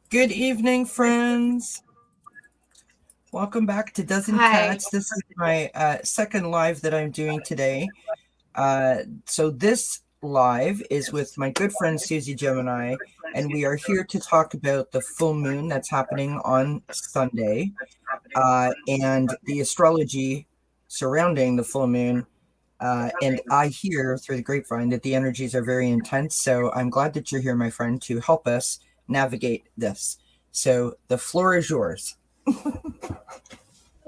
Good evening, friends. Welcome back to Dozen Hi. Cats. This is my second live that I'm doing today. So this live is with my good friend Suzi Gemini, and we are here to talk about the full moon that's happening on Sunday, and the astrology surrounding the full moon. And I hear through the grapevine that the energies are very intense. So I'm glad that you're here, my friend, to help us navigate this. So the floor is yours.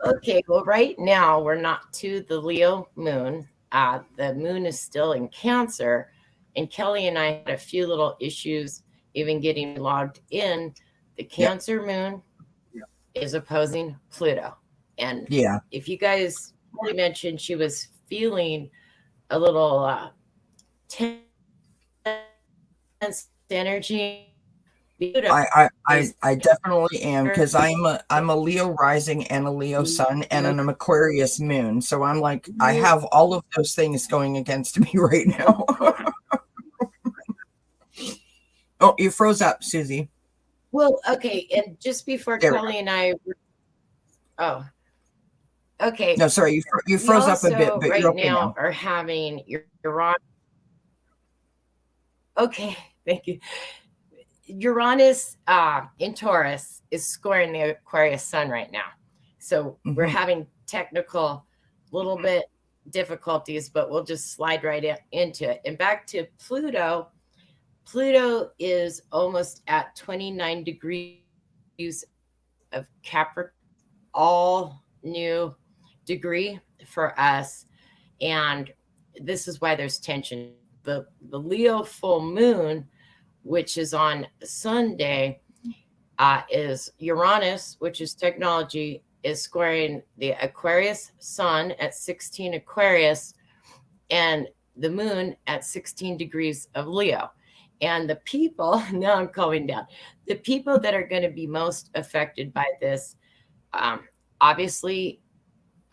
Okay, well, right now we're not to the Leo moon. The moon is still in Cancer, and Kelly and I had a few little issues even getting logged in. The Yep. Cancer moon is opposing Pluto. And Yeah. if you guys mentioned she was feeling a little tense energy, Pluto I is definitely am because I'm a Leo rising and a Leo sun and an Aquarius moon. So I'm like I have all of those things going against me right now. Oh, you froze up, Suzi. well, okay, and just before There we go. Kelly and I, oh, okay, No, sorry, you we froze up a bit, also but you're right okay now now. are having Uranus. Okay, thank you. Uranus in Taurus is squaring the Aquarius sun right now. So we're Hmm. having technical, little bit difficulties, but we'll just slide right into it. And back to Pluto. Pluto is almost at 29 degrees of Capricorn, all new degree for us. And this is why there's tension. The Leo full moon, which is on Sunday, is Uranus, which is technology, is squaring the Aquarius sun at 16 Aquarius and the moon at 16 degrees of Leo. And the people, now I'm calming down, the people that are going to be most affected by this, um, obviously,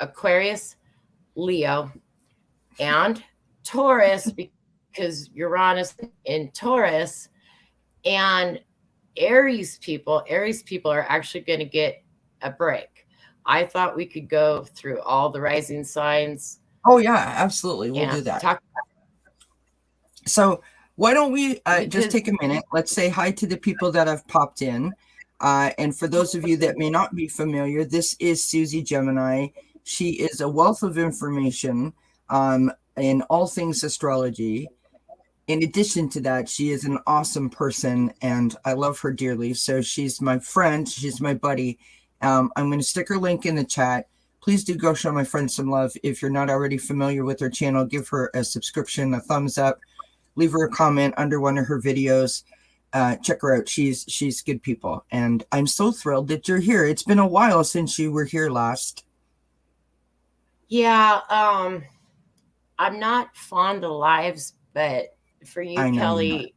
Aquarius, Leo, and Taurus, because Uranus in Taurus, and Aries people are actually going to get a break. I thought we could go through all the rising signs Oh yeah, absolutely. We'll and do that. talk So why don't we just because take a minute? Let's say hi to the people that have popped in. And for those of you that may not be familiar, this is Suzi Gemini. She is a wealth of information in all things astrology. In addition to that, she is an awesome person and I love her dearly. So she's my friend, she's my buddy. I'm going to stick her link in the chat. Please do go show my friend some love. If you're not already familiar with her channel, give her a subscription, a thumbs up, leave her a comment under one of her videos. Check her out. She's good people, and I'm so thrilled that you're here. It's been a while since you were here last. yeah, I'm not fond of lives, but for you, I know you're not. Kelly,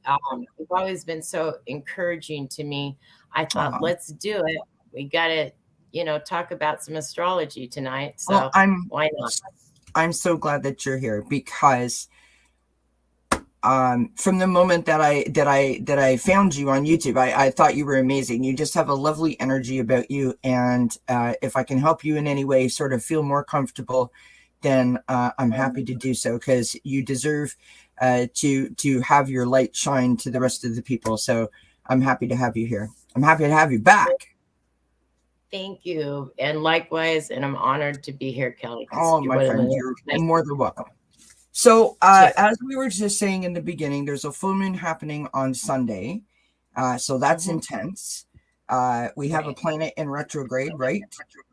you've always been so encouraging to me. I thought, Aw. let's do it. We got to, talk about some astrology tonight. Well, So why not? I'm so glad that you're here because from the moment that I found you on YouTube, I thought you were amazing. You just have a lovely energy about you, and if I can help you in any way, sort of feel more comfortable, then I'm happy to do so because you deserve to have your light shine to the rest of the people. So I'm happy to have you here. I'm happy to have you back. Thank you. And likewise, and I'm honored to be here, Kelly, because Oh, you're my one of friend, the you're nice more than welcome. So, too. as we were just saying in the beginning, there's a full moon happening on Sunday. So that's Hmm. intense. We have a Right. planet in retrograde, right?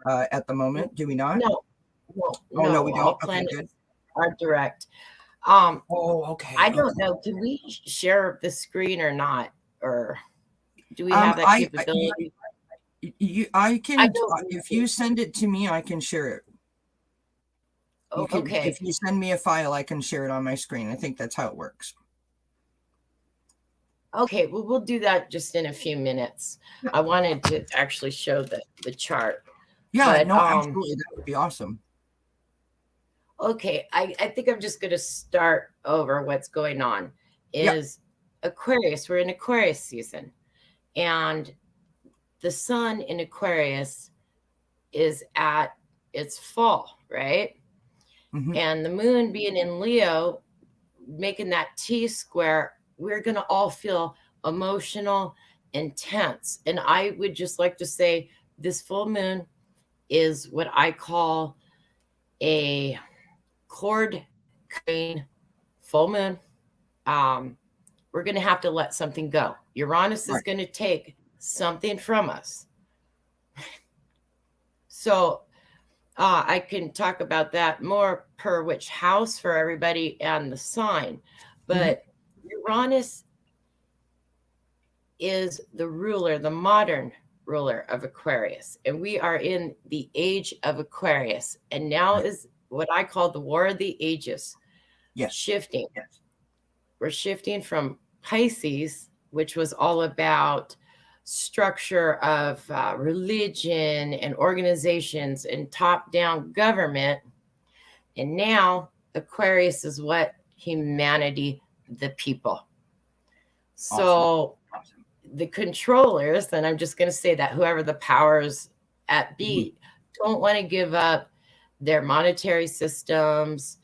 At the moment, do we not? No, no, Oh, no, we no. don't. All Okay, good. planets are direct. Um, Oh, okay, I don't okay. know. Can we share the screen or not? Or do we Um, have that I, capability? I I can, don't. if you send it to me, I can share it. You Oh, can, okay. if you send me a file, I can share it on my screen. I think that's how it works. Okay. Well, we'll do that just in a few minutes. Yeah, I wanted to actually show the chart, yeah, but no, absolutely, that would be awesome. okay. I think I'm just gonna start over what's going on. Yeah, Is Aquarius? We're in Aquarius season, and the sun in Aquarius is at its fall, right? Mm-hmm. And the moon being in Leo, making that T square, we're going to all feel emotional and tense. And I would just like to say this full moon is what I call a cord cutting full moon. We're going to have to let something go. Uranus is going to take something from us. So I can talk about that more per which house for everybody and the sign. But Uranus is the ruler, the modern ruler of Aquarius. And we are in the age of Aquarius. And now is what I call the War of the Ages. Yes. Shifting. Yes. We're shifting from Pisces, which was all about structure of religion and organizations and top-down government. And now Aquarius is what? Humanity, the people. So the controllers, and I'm just going to say that whoever the powers at be, don't want to give up their monetary systems,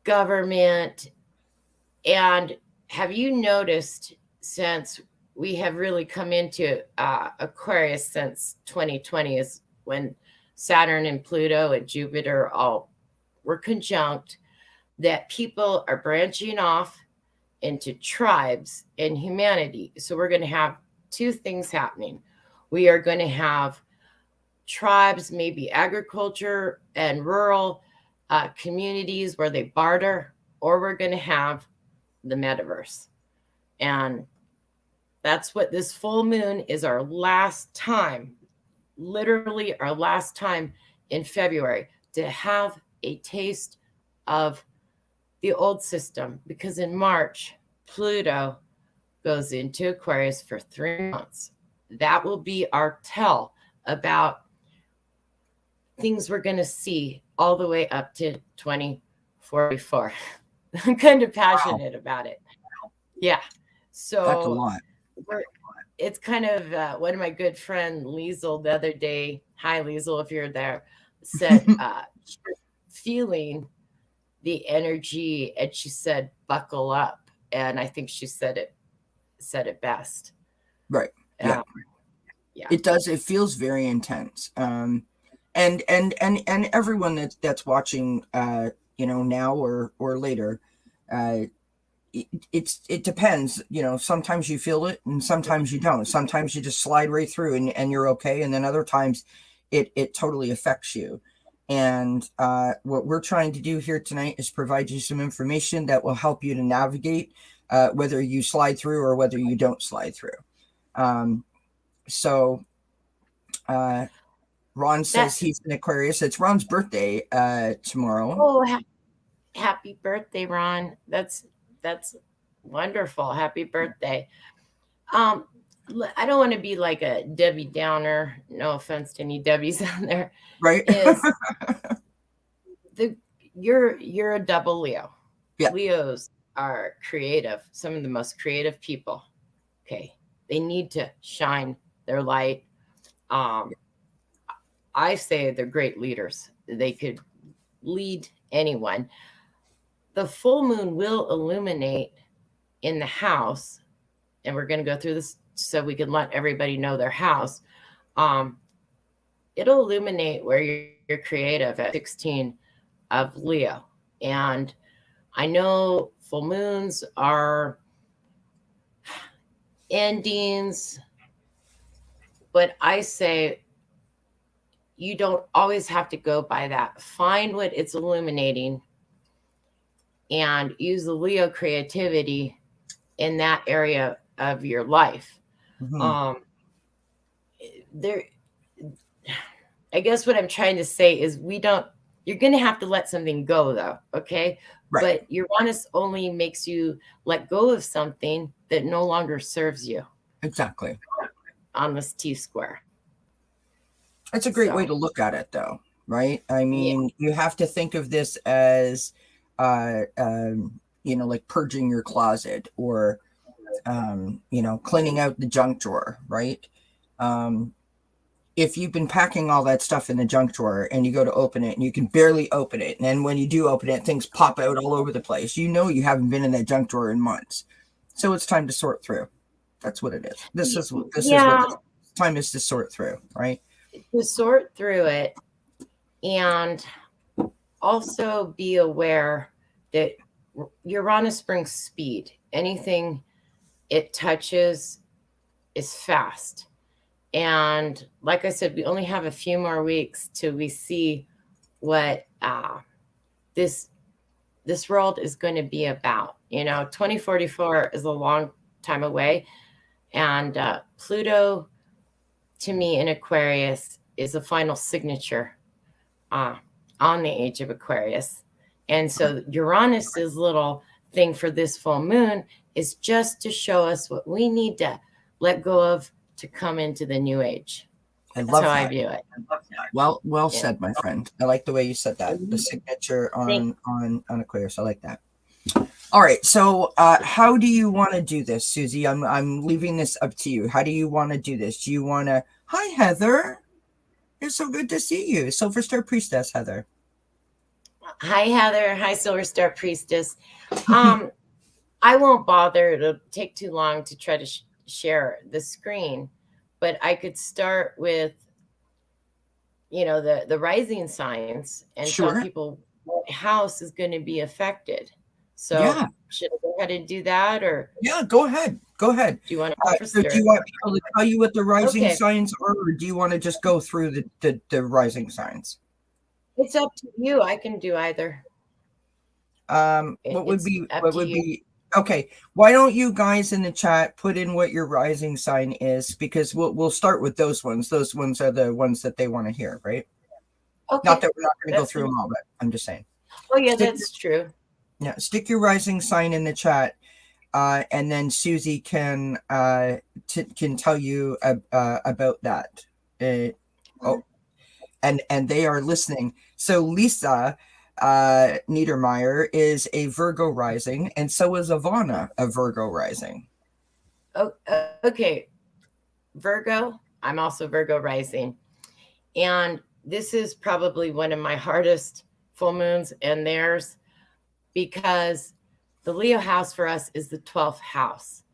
government. And have you noticed, since we have really come into Aquarius since 2020 is when Saturn and Pluto and Jupiter all were conjunct, that people are branching off into tribes and humanity. So we're going to have two things happening. We are going to have tribes, maybe agriculture and rural communities where they barter, or we're going to have the metaverse. And that's what this full moon is, our last time, literally our last time in February to have a taste of the old system, because in March, Pluto goes into Aquarius for 3 months. That will be our tell about things we're going to see all the way up to 2044. I'm kind of passionate about it. Yeah. So that's a lot. It's kind of one of my good friend Liesel the other day, hi Liesel if you're there, said feeling the energy, and she said buckle up, and I think she said it best. Right. Yeah. It does. It feels very intense. And everyone that's watching, now or later, it depends. Sometimes you feel it, and sometimes you don't. Sometimes you just slide right through, and you're okay, and then other times, it totally affects you. And what we're trying to do here tonight is provide you some information that will help you to navigate whether you slide through or whether you don't slide through. So Ron says he's an Aquarius. It's Ron's birthday tomorrow. Oh, happy birthday, Ron. That's wonderful. Happy birthday. I don't want to be like a Debbie Downer. No offense to any Debbies out there. Right. You're a double Leo. Yeah. Leos are creative, some of the most creative people. Okay. They need to shine their light. I say they're great leaders. They could lead anyone. The full moon will illuminate in the house, and we're going to go through this so we can let everybody know their house. It'll illuminate where you're creative at 16 of Leo. And I know full moons are endings, but I say you don't always have to go by that. Find what it's illuminating and use the Leo creativity in that area of your life. I guess what I'm trying to say is you're going to have to let something go though. Okay. Right. But Uranus only makes you let go of something that no longer serves you. Exactly. On this T square. It's a great way to look at it though. Right. I mean, you have to think of this as, like purging your closet or, cleaning out the junk drawer, right? If you've been packing all that stuff in the junk drawer and you go to open it and you can barely open it, and then when you do open it, things pop out all over the place, you haven't been in that junk drawer in months. So it's time to sort through. That's what it is. This is what time is, to sort through, right? To sort through it, and also be aware that Uranus brings speed. Anything it touches is fast. And like I said, we only have a few more weeks till we see what this world is going to be about. 2044 is a long time away. And Pluto, to me, in Aquarius, is a final signature on the age of Aquarius. And so Uranus's little thing for this full moon is just to show us what we need to let go of to come into the new age. That's how I view it. Well said, my friend. I like the way you said that. The signature on Aquarius. I like that. All right. So how do you want to do this, Suzi? I'm leaving this up to you. How do you want to do this? Do you want to... Hi, Heather. It's so good to see you. Silver Star Priestess, Heather. Hi, Heather. Hi, Silver Star Priestess. I won't bother. It'll take too long to try to share the screen, but I could start with, the rising signs and tell people what house is going to be affected. So should I go ahead and do that, or? Yeah, go ahead. Do you want so do you want people to tell you what the rising signs are, or do you want to just go through the rising signs? It's up to you. I can do either. What would be okay? Why don't you guys in the chat put in what your rising sign is, because we'll start with those ones. Those ones are the ones that they want to hear, right? Okay. Not that we're not going to go through them all, but I'm just saying. Oh yeah, that's true. Yeah, stick your rising sign in the chat, and then Suzi can tell you about that. And they are listening. So Lisa Niedermeyer is a Virgo rising, and so is Ivana a Virgo rising. Oh, okay. Virgo. I'm also Virgo rising, and this is probably one of my hardest full moons and theirs, because the Leo house for us is the 12th house.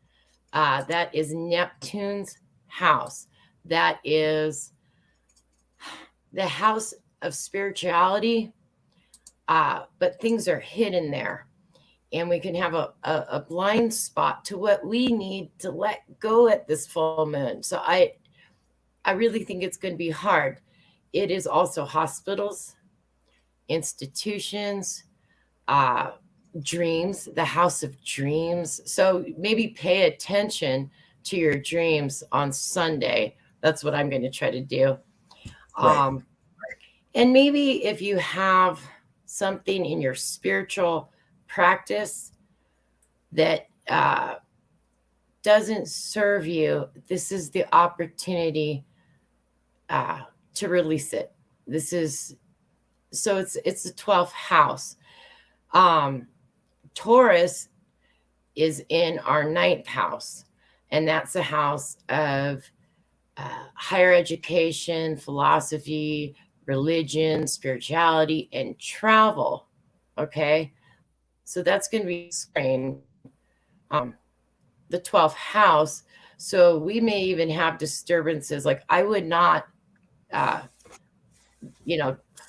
That is Neptune's house. That is the house of spirituality, but things are hidden there. And we can have a blind spot to what we need to let go at this full moon. So I really think it's going to be hard. It is also hospitals, institutions, dreams, the house of dreams. So maybe pay attention to your dreams on Sunday. That's what I'm going to try to do. Right. And maybe if you have something in your spiritual practice that doesn't serve you, this is the opportunity to release it. It's the 12th house. Taurus is in our 9th house, and that's a house of higher education, philosophy, religion, spirituality, and travel. Okay, so that's going to be screen, the 12th house. So we may even have disturbances. Like I would not,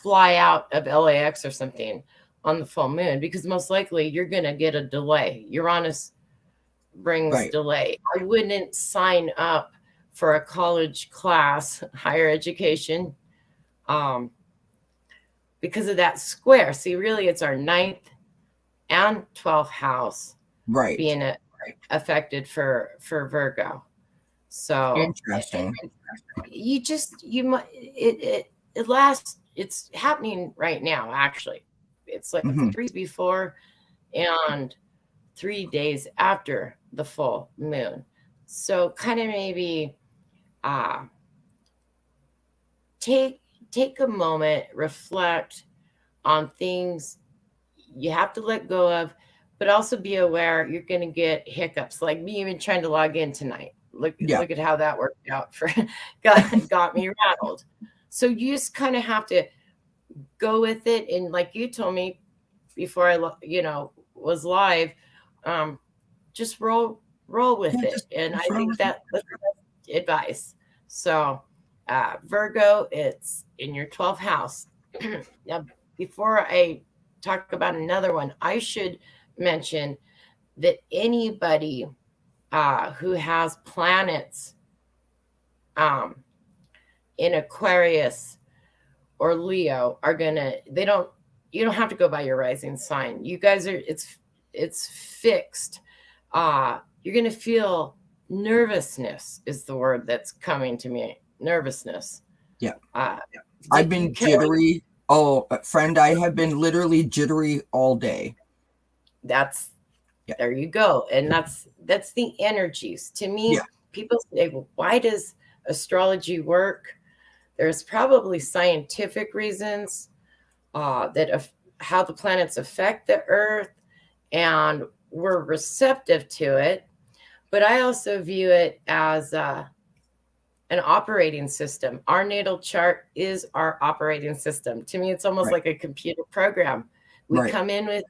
fly out of LAX or something on the full moon, because most likely you're going to get a delay. Uranus brings delay. I wouldn't sign up for a college class, higher education, because of that square. See, really, it's our 9th and 12th house being affected for Virgo. So interesting. It lasts. It's happening right now. Actually, it's like 3 days before and 3 days after the full moon. So kind of maybe take a moment, reflect on things you have to let go of, but also be aware you're going to get hiccups, like me even trying to log in tonight. Yeah. Look at how that worked out for got me rattled. So you just kind of have to go with it, and like you told me before I was live, just roll with Yeah, it. And I just roll think with it. that's advice. So Virgo, it's in your 12th house. Now, before I talk about another one, I should mention that anybody who has planets um, in Aquarius or Leo are gonna, you don't have to go by your rising sign. You guys are, it's fixed. You're gonna feel nervousness is the word that's coming to me. Nervousness. Yeah. Uh, I've been jittery. Oh, friend, I have been literally jittery all day. That's there you go. And that's the energies. To me, people say, well, why does astrology work? There's probably scientific reasons that how the planets affect the earth, and we're receptive to it. But I also view it as an operating system. Our natal chart is our operating system. To me, it's almost like a computer program. We come in with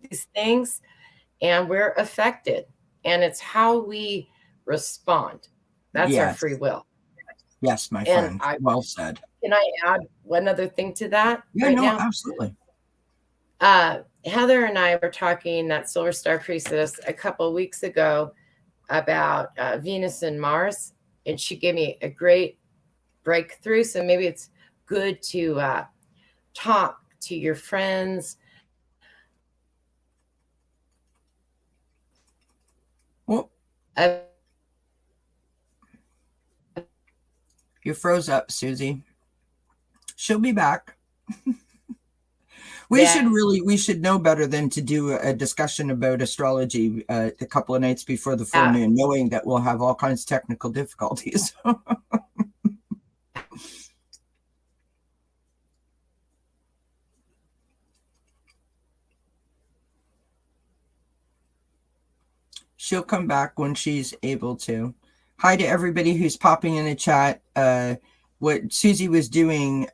these things and we're affected, and it's how we respond. That's our free will. Yes, my friend. Well said. Can I add one other thing to that? Yeah, no, absolutely. Heather and I were talking at Solar Star Priestess a couple of weeks ago about Venus and Mars, and she gave me a great breakthrough. So maybe it's good to talk to your friends. Well, you froze up, Suzi. She'll be back. We should know better than to do a discussion about astrology a couple of nights before the full moon, knowing that we'll have all kinds of technical difficulties. She'll come back when she's able to. Hi to everybody who's popping in the chat. What Suzi was doing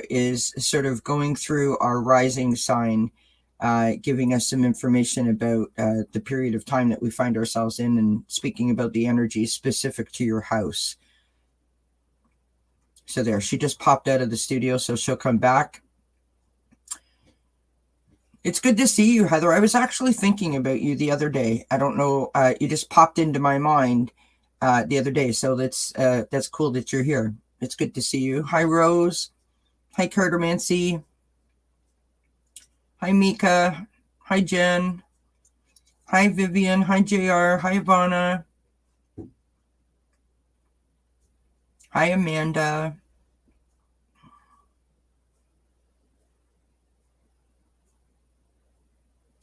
is sort of going through our rising sign, giving us some information about the period of time that we find ourselves in, and speaking about the energy specific to your house. So there, she just popped out of the studio, so she'll come back. It's good to see you, Heather. I was actually thinking about you the other day. I don't know, you just popped into my mind the other day, so that's cool that you're here. It's good to see you. Hi, Rose. Hi, Cartomancy. Hi, Mika. Hi, Jen. Hi, Vivian. Hi, JR. Hi, Ivana. Hi, Amanda.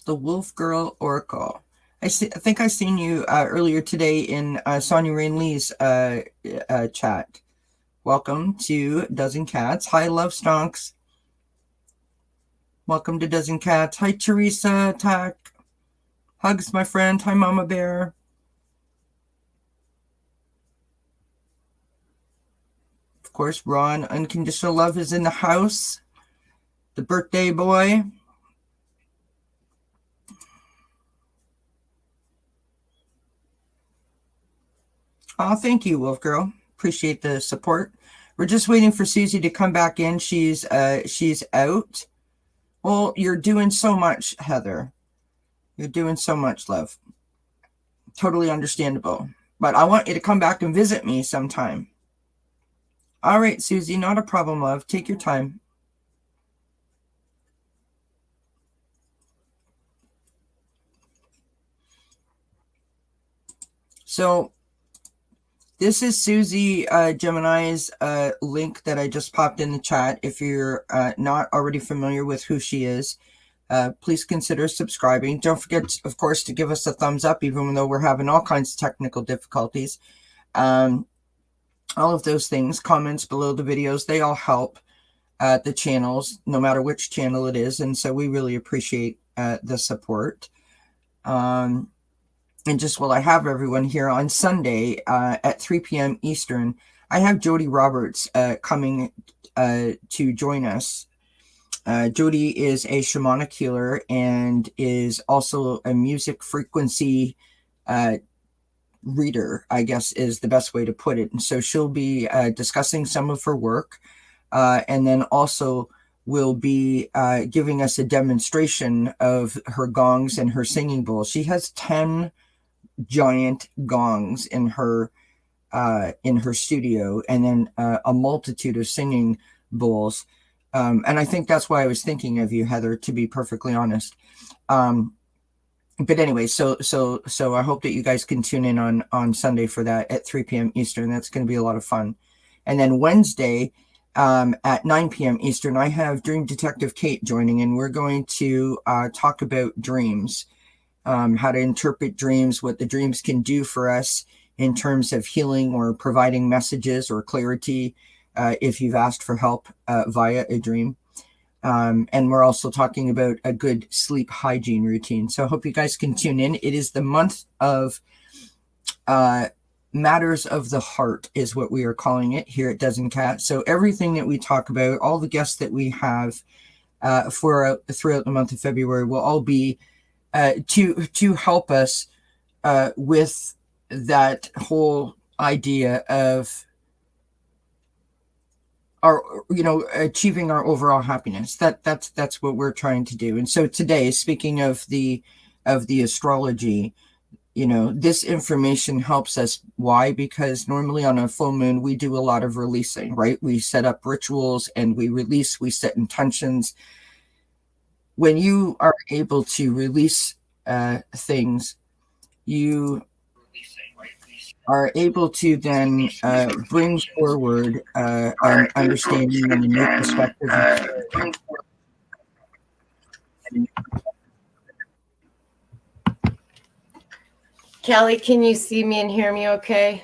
The Wolf Girl Oracle. I think I seen you earlier today in Sonia Rain Lee's chat. Welcome to Dozen Cats. Hi, Love Stonks. Welcome to Dozen Cats. Hi, Teresa. Tack. Hugs, my friend. Hi, Mama Bear. Of course, Ron. Unconditional Love is in the house. The birthday boy. Oh, thank you, Wolf Girl. Appreciate the support. We're just waiting for Suzi to come back in. She's out. Well, you're doing so much, Heather. You're doing so much, love. Totally understandable. But I want you to come back and visit me sometime. All right, Suzi, not a problem, love. Take your time. So this is Suzi Gemini's link that I just popped in the chat. If you're not already familiar with who she is, please consider subscribing. Don't forget, of course, to give us a thumbs up, even though we're having all kinds of technical difficulties. All of those things, comments below the videos, they all help the channels, no matter which channel it is. And so we really appreciate the support. And just while I have everyone here on Sunday at 3 p.m. Eastern, I have Jody Roberts coming to join us. Jody is a shamanic healer and is also a music frequency reader, I guess is the best way to put it. And so she'll be discussing some of her work, and then also will be giving us a demonstration of her gongs and her singing bowls. She has 10 giant gongs in her studio, and then a multitude of singing bowls. And I think that's why I was thinking of you, Heather, to be perfectly honest. But anyway, so I hope that you guys can tune in on Sunday for that at 3 p.m. Eastern. That's going to be a lot of fun. And then Wednesday at 9 p.m. Eastern, I have Dream Detective Kate joining, and we're going to talk about dreams, how to interpret dreams, what the dreams can do for us in terms of healing or providing messages or clarity if you've asked for help via a dream. And we're also talking about a good sleep hygiene routine. So I hope you guys can tune in. It is the month of Matters of the Heart is what we are calling it here at Dozen Cat. So everything that we talk about, all the guests that we have throughout the month of February will all be to help us with that whole idea of our, achieving our overall happiness. That's what we're trying to do. And so today, speaking of the astrology, this information helps us. Why? Because normally on a full moon, we do a lot of releasing, right? We set up rituals and we release, we set intentions. When you are able to release things, you are able to then bring forward an understanding and a new perspective. Kelly, can you see me and hear me okay?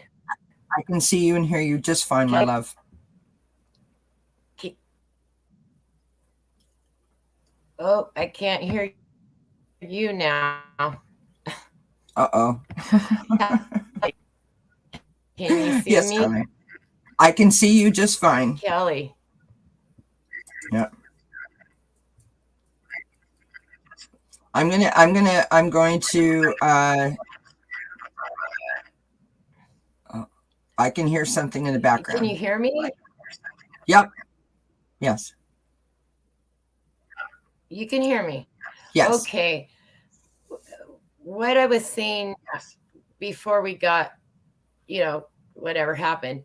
I can see you and hear you just fine, my love. Oh, I can't hear you now. Uh-oh. Can you see yes, me? Kelly. I can see you just fine. Kelly. Yeah. I'm going to I can hear something in the background. Can you hear me? Yep. Yes. You can hear me? Yes. Okay. What I was saying before we got, whatever happened,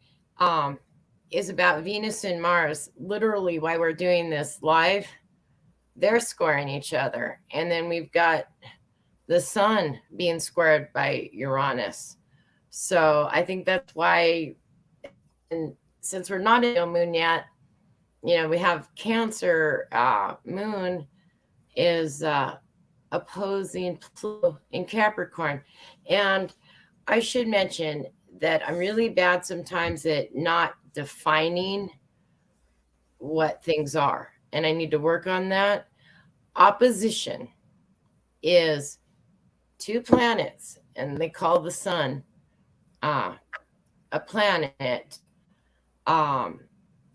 is about Venus and Mars. Literally, why we're doing this live, they're squaring each other. And then we've got the sun being squared by Uranus. So I think that's why, and since we're not in a moon yet, we have Cancer moon is opposing Pluto in Capricorn. And I should mention that I'm really bad sometimes at not defining what things are, and I need to work on that. Opposition is two planets, and they call the sun a planet, or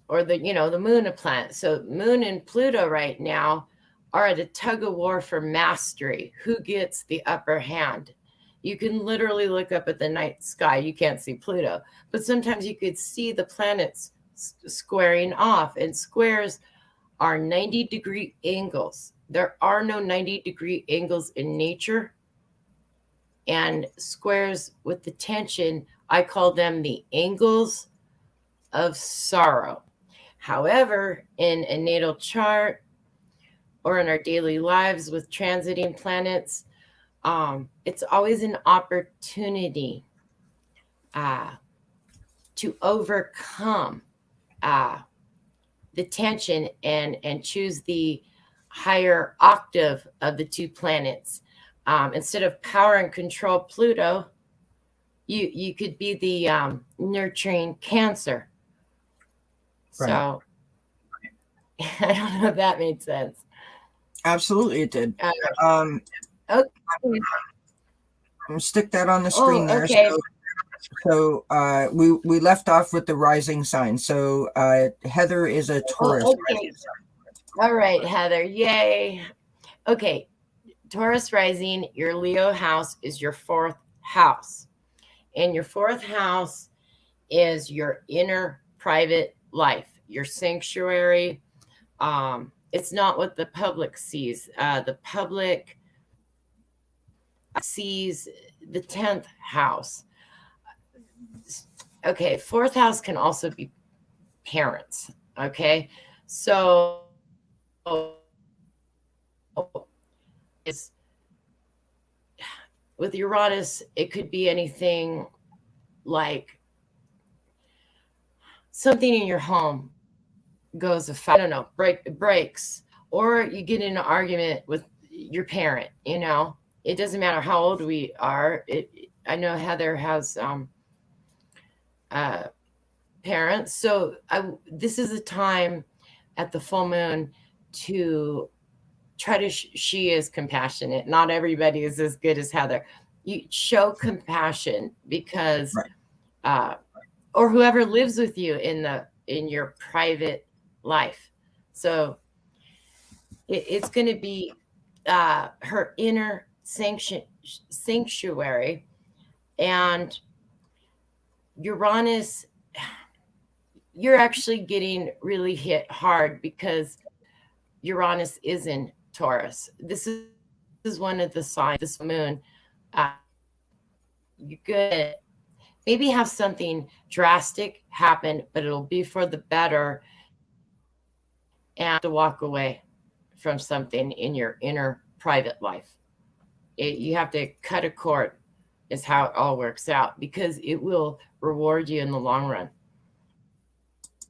the moon a planet. So moon and Pluto right now are at a tug of war for mastery. Who gets the upper hand? You can literally look up at the night sky. You can't see Pluto, but sometimes you could see the planets squaring off, and squares are 90-degree angles. There are no 90-degree angles in nature. And squares with the tension, I call them the angles of sorrow. However, in a natal chart or in our daily lives with transiting planets, it's always an opportunity to overcome the tension and choose the higher octave of the two planets. Instead of power and control Pluto, you could be the nurturing Cancer. Right. So I don't know if that made sense. Absolutely, it did. Okay. stick that on the screen there. Okay. So we left off with the rising sign. So Heather is a Taurus rising sign. All right, Heather. Yay. Okay. Taurus rising, your Leo house is your 4th house. And your 4th house is your inner private life, your sanctuary. It's not what the public sees. The public sees the 10th house. Okay, 4th house can also be parents. Okay, so is with Uranus, it could be anything like something in your home goes afoul, I don't know, breaks, or you get in an argument with your parent. It doesn't matter how old we are. I know Heather has parents, so this is a time at the full moon to try to she is compassionate. Not everybody is as good as Heather. You show compassion because or whoever lives with you in your private life. So it's going to be her inner sanctuary. And Uranus, you're actually getting really hit hard because Uranus is in Taurus. This is one of the signs, this moon. You could maybe have something drastic happen, but it'll be for the better, and to walk away from something in your inner private life. You have to cut a cord is how it all works out, because it will reward you in the long run.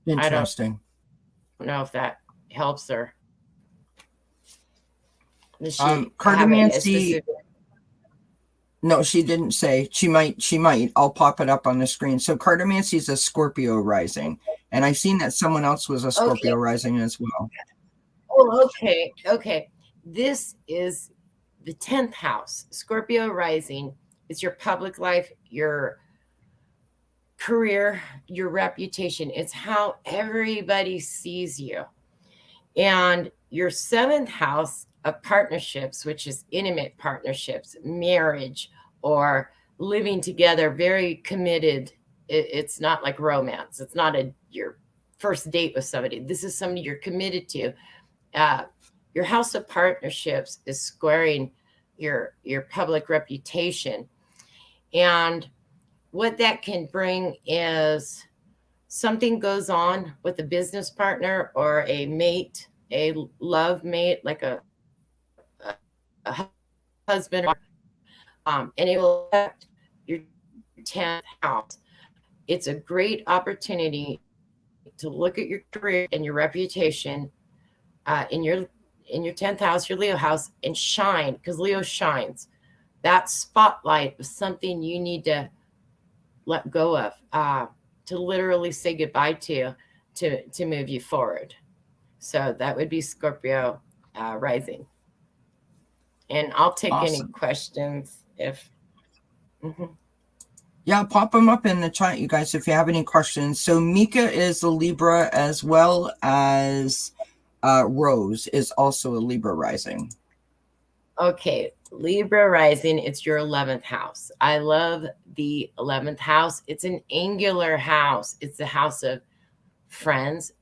Interesting. I don't know if that helps her. Cartomancy. No, she didn't say. She might. I'll pop it up on the screen. So Cartomancy is a Scorpio rising, and I've seen that someone else was a Scorpio rising as well. Oh, okay. This is the 10th house. Scorpio rising is your public life, your career, your reputation. It's how everybody sees you. And your 7th house of partnerships, which is intimate partnerships, marriage, or living together, very committed. It's not like romance. It's not your first date with somebody. This is somebody you're committed to. Your house of partnerships is squaring your public reputation. And what that can bring is something goes on with a business partner or a mate, a love mate, like a husband, and it will affect your 10th house. It's a great opportunity to look at your career and your reputation in your 10th house, your Leo house, and shine, because Leo shines. That spotlight is something you need to let go of, to literally say goodbye to move you forward. So that would be Scorpio rising. And I'll take any questions if. Yeah, pop them up in the chat, you guys, if you have any questions. So Mika is a Libra, as well as Rose is also a Libra rising. Okay, Libra rising, it's your 11th house. I love the 11th house. It's an angular house. It's a house of friends,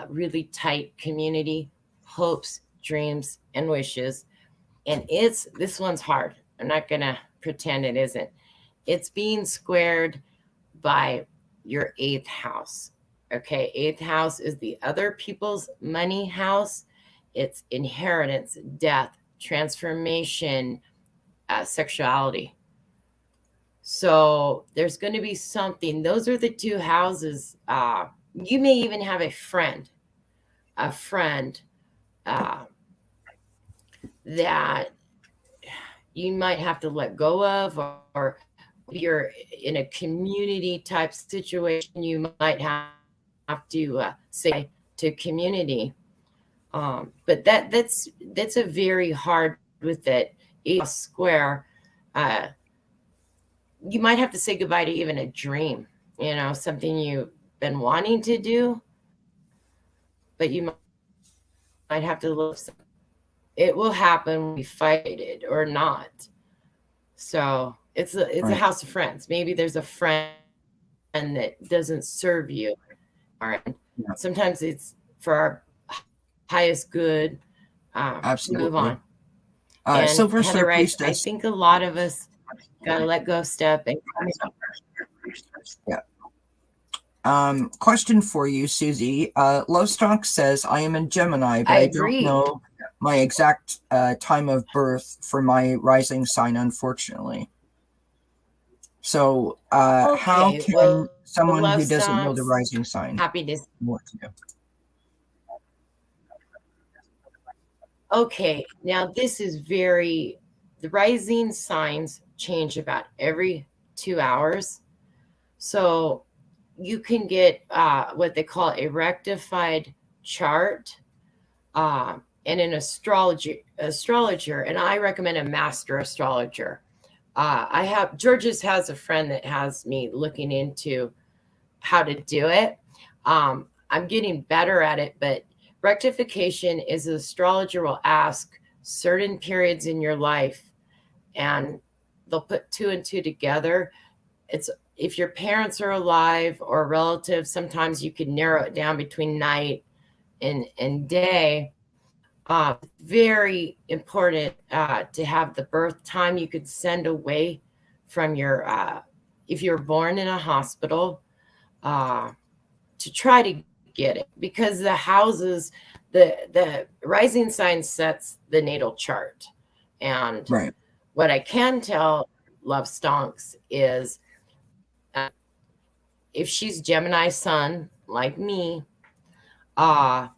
really tight community, hopes, dreams, and wishes. And this one's hard. I'm not going to pretend it isn't. It's being squared by your 8th house. Okay, 8th house is the other people's money house. It's inheritance, death, transformation, sexuality. So there's going to be something. Those are the 2 houses. You may even have a friend that you might have to let go of, or you're in a community type situation, you might have to say to community. But that's a very hard with it. A square. you might have to say goodbye to even a dream, something you've been wanting to do, but you might have to live. It will happen when we fight it or not. So it's a Right. house of friends. Maybe there's a friend that doesn't serve you. And Yeah. sometimes it's for our highest good. Move Absolutely. on. And Silver Star Heather writes, I Priestess. think a lot of us got to let go, step, and Yeah. Question for you, Suzi. Lovestock says, I am a Gemini, but I I don't agree. know my exact time of birth for my rising sign, unfortunately. So how Okay, can someone love who doesn't know the stonks. rising sign Happy to. what to do? Okay, now this is the rising signs change about every 2 hours. So you can get what they call a rectified chart and an astrologer, and I recommend a master astrologer. Georges has a friend that has me looking into how to do it. I'm getting better at it, but rectification is an astrologer will ask certain periods in your life, and they'll put two and two together. It's if your parents are alive or relatives, sometimes you can narrow it down between night and day. Very important to have the birth time you could send away from your if you're born in a hospital, to try to get it, because the houses, the rising sign sets the natal chart. And Right. what I can tell love stonks is if she's Gemini sun like me, uh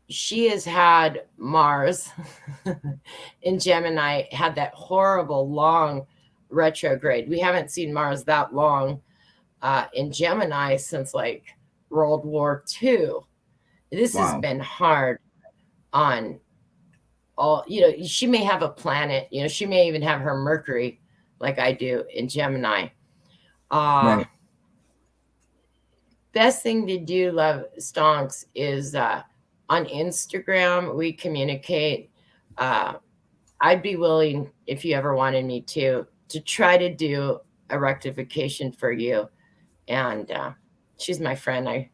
she has had Mars in Gemini, had that horrible long retrograde. We haven't seen Mars that long in Gemini since like World War II. This has Wow. been hard on all, she may have a planet, she may even have her Mercury like I do in Gemini. Right. Best thing to do, love stonks, is on Instagram we communicate. I'd be willing, if you ever wanted me to try to do a rectification for you. And she's my friend.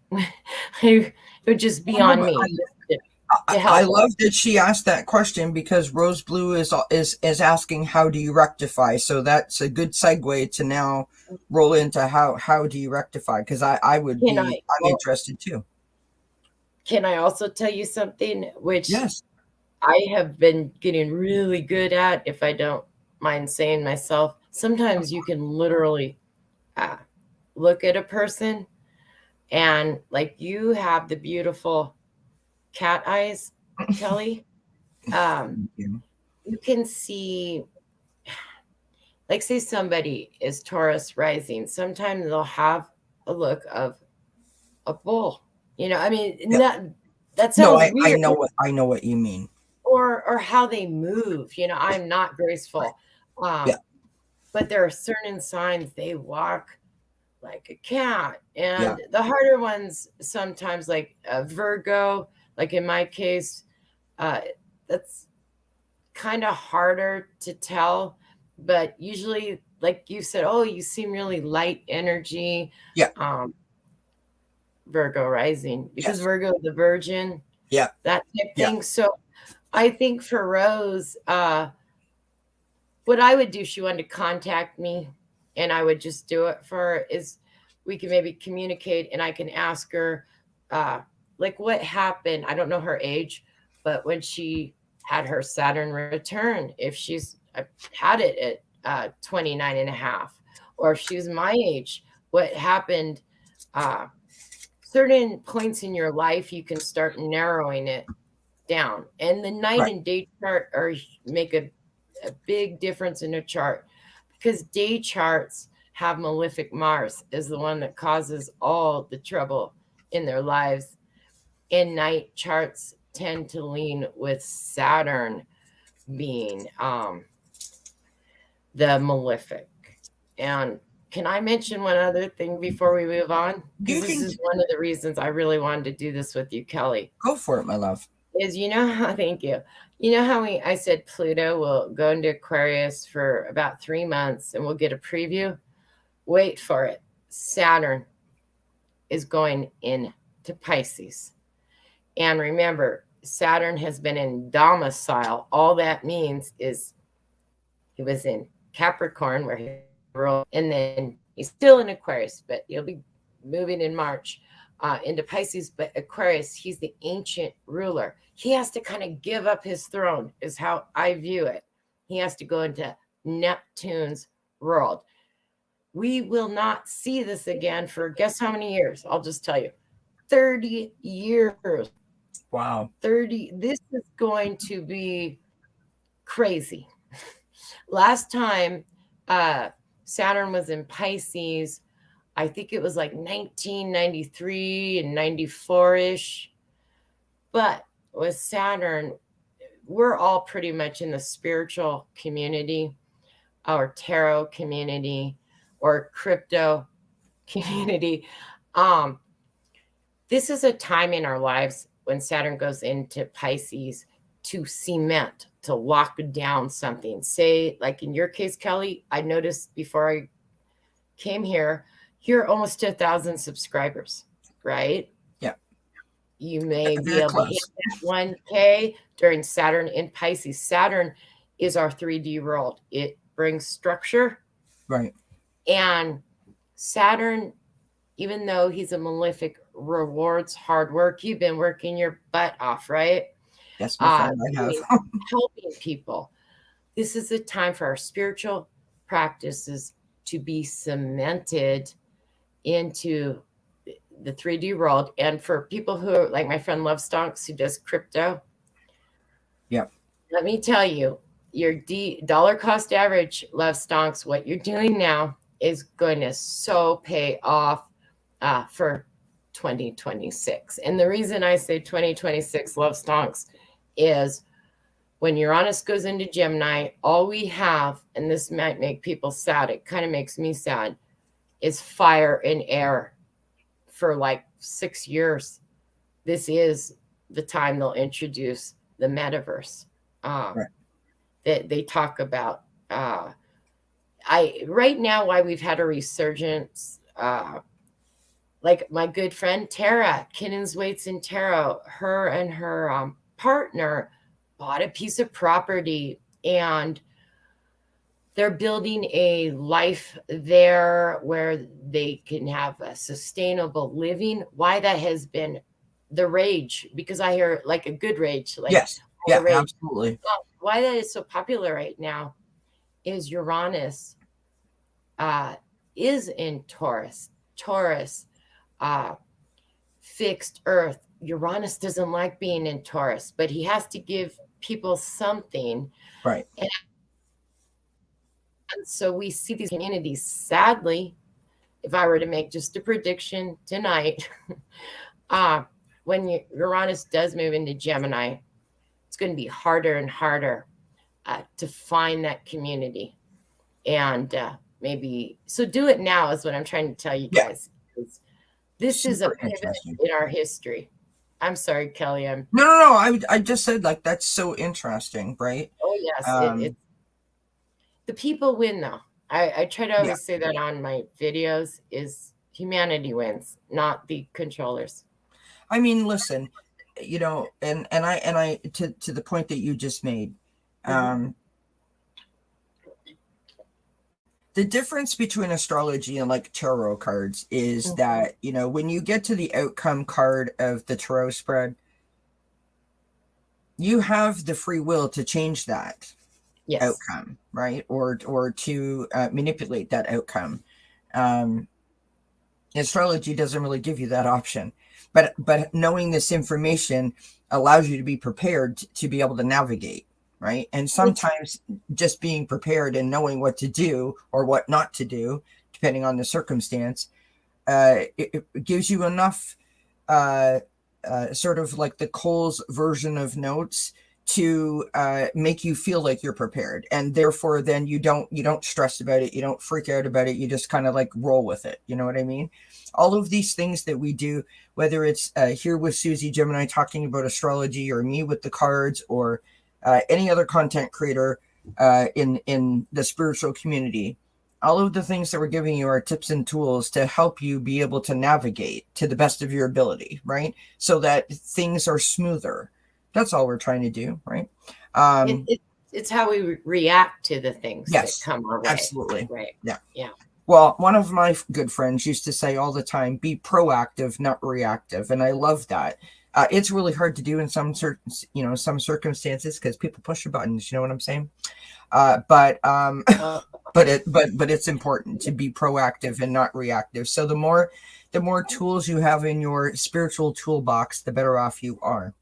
It would just be on me to I help. love that she asked that question, because Rose Blue is asking, how do you rectify? So that's a good segue to now roll into how do you rectify, because I'm interested too. Can I also tell you something which Yes. I have been getting really good at, if I don't mind saying myself? Sometimes you can literally look at a person, and like you have the beautiful cat eyes, Kelly. You. You can see, like, say somebody is Taurus rising, sometimes they'll have a look of a bull. I mean, Yeah. that No, sounds I weird. know what you mean. Or how they move. I'm not graceful. Yeah. But there are certain signs they walk like a cat. Yeah. And the harder ones sometimes, like Virgo, like in my case, that's kind of harder to tell. But usually, like you said, oh, you seem really light energy. Yeah. Virgo rising, because Yes. Virgo the Virgin, Yeah. that type Yeah. thing. So I think for Rose, what I would do, she wanted to contact me, and I would just do it for her, is we can maybe communicate, and I can ask her, like, what happened. I don't know her age, but when she had her Saturn return, if she's had it at 29 and a half, or if she's my age, what happened. Certain points in your life, you can start narrowing it down. And the night Right. and day chart make a big difference in a chart, because day charts have malefic Mars is the one that causes all the trouble in their lives. And night charts tend to lean with Saturn being the malefic. And can I mention one other thing before we move on? You Because this can is one of the reasons I really wanted to do this with you, Kelly. go for it, my love. Is thank you. You know how I said Pluto will go into Aquarius for about 3 months and we'll get a preview? Wait for it. Saturn is going into Pisces. And remember, Saturn has been in domicile. All that means is he was in Capricorn where he ruled, and then he's still in Aquarius, but he'll be moving in March into Pisces. But Aquarius, he's the ancient ruler. He has to kind of give up his throne, is how I view it. He has to go into Neptune's world. We will not see this again for guess how many years? I'll just tell you 30 years. Wow. 30. This is going to be crazy. Last time Saturn was in Pisces, I think it was like 1993 and 94-ish. But with Saturn, we're all pretty much in the spiritual community, or tarot community, or crypto community. This is a time in our lives when Saturn goes into Pisces to cement, to lock down something. Say, like in your case, Kelly, I noticed before I came here, you're almost to 1,000 subscribers, right? Yeah. You may be able to hit that 1K during Saturn in Pisces. Saturn is our 3D world. It brings structure. Right. And Saturn, even though he's a malefic, rewards hard work. You've been working your butt off, right? Yes, my friend, I have. Helping people. This is a time for our spiritual practices to be cemented into the 3D world. And for people who, like my friend Love Stonks, who does crypto. Yep. Let me tell you, your dollar cost average, Love Stonks, what you're doing now is going to so pay off for 2026. And the reason I say 2026, Love Stonks, is when Uranus goes into Gemini, all we have, and this might make people sad, it kind of makes me sad, is fire and air for like 6 years. This is the time they'll introduce the metaverse. Right. That they talk about. Right now, why we've had a resurgence, like my good friend Tara, Kinnon's Weights and Tarot, her and her partner bought a piece of property and they're building a life there where they can have a sustainable living. Why that has been the rage, because I hear like a good rage. Like, yes. Yeah, rage. Absolutely. Why that is so popular right now is Uranus is in Taurus. Taurus, fixed Earth. Uranus doesn't like being in Taurus, but he has to give people something. Right. And so we see these communities, sadly, if I were to make just a prediction tonight, when Uranus does move into Gemini, it's going to be harder and harder to find that community. And maybe, so do it now is what I'm trying to tell you guys. This is a pivot in our history. I'm sorry, Kelly. No. I just said, like, that's so interesting, right? Oh, yes. The people win, though. I try to always say that on my videos, is humanity wins, not the controllers. I mean, listen, you know, and I to the point that you just made, the difference between astrology and like tarot cards is that, you know, when you get to the outcome card of the tarot spread, you have the free will to change that outcome, right? Or to manipulate that outcome. Astrology doesn't really give you that option, but knowing this information allows you to be prepared to be able to navigate. Right. And sometimes just being prepared and knowing what to do or what not to do, depending on the circumstance, it gives you enough sort of like the Cole's version of notes to make you feel like you're prepared, and therefore then you don't stress about it, you don't freak out about it, you just kind of like roll with it. You know what I mean? All of these things that we do, whether it's here with Suzi Gemini talking about astrology, or me with the cards, or any other content creator in the spiritual community, all of the things that we're giving you are tips and tools to help you be able to navigate to the best of your ability, right? So that things are smoother. That's all we're trying to do, right? It's how we react to the things that Yes, come our way. absolutely. Right. Yeah. Yeah. Well, one of my good friends used to say all the time, be proactive, not reactive. And I love that. It's really hard to do in some certain, some circumstances, because people push your buttons. You know what I'm saying? But it's important to be proactive and not reactive. So the more tools you have in your spiritual toolbox, the better off you are.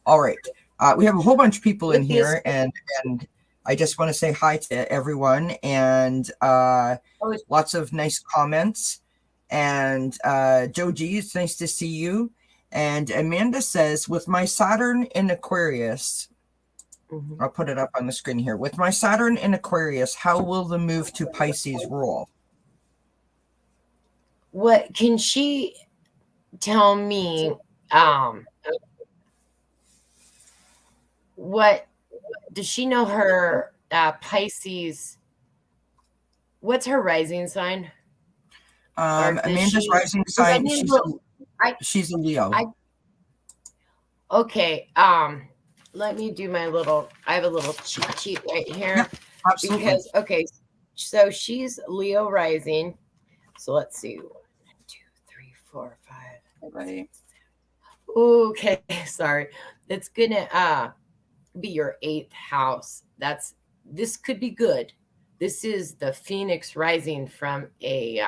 All right. We have a whole bunch of people in here, and I just want to say hi to everyone, and lots of nice comments. And Joe G, it's nice to see you. And Amanda says, with my Saturn in Aquarius, I'll put it up on the screen here. With my Saturn in Aquarius, how will the move to Pisces roll? What can she tell me? What does she know her Pisces? What's her rising sign? Amanda's rising sign, she's a Leo. Okay. Let me do my little, I have a little cheat sheet right here. Yep, absolutely. Because, okay, so she's Leo rising. So let's see. 1, 2, 3, 4, 5. Right. Okay, sorry. It's gonna be your 8th house. This could be good. This is the Phoenix rising from a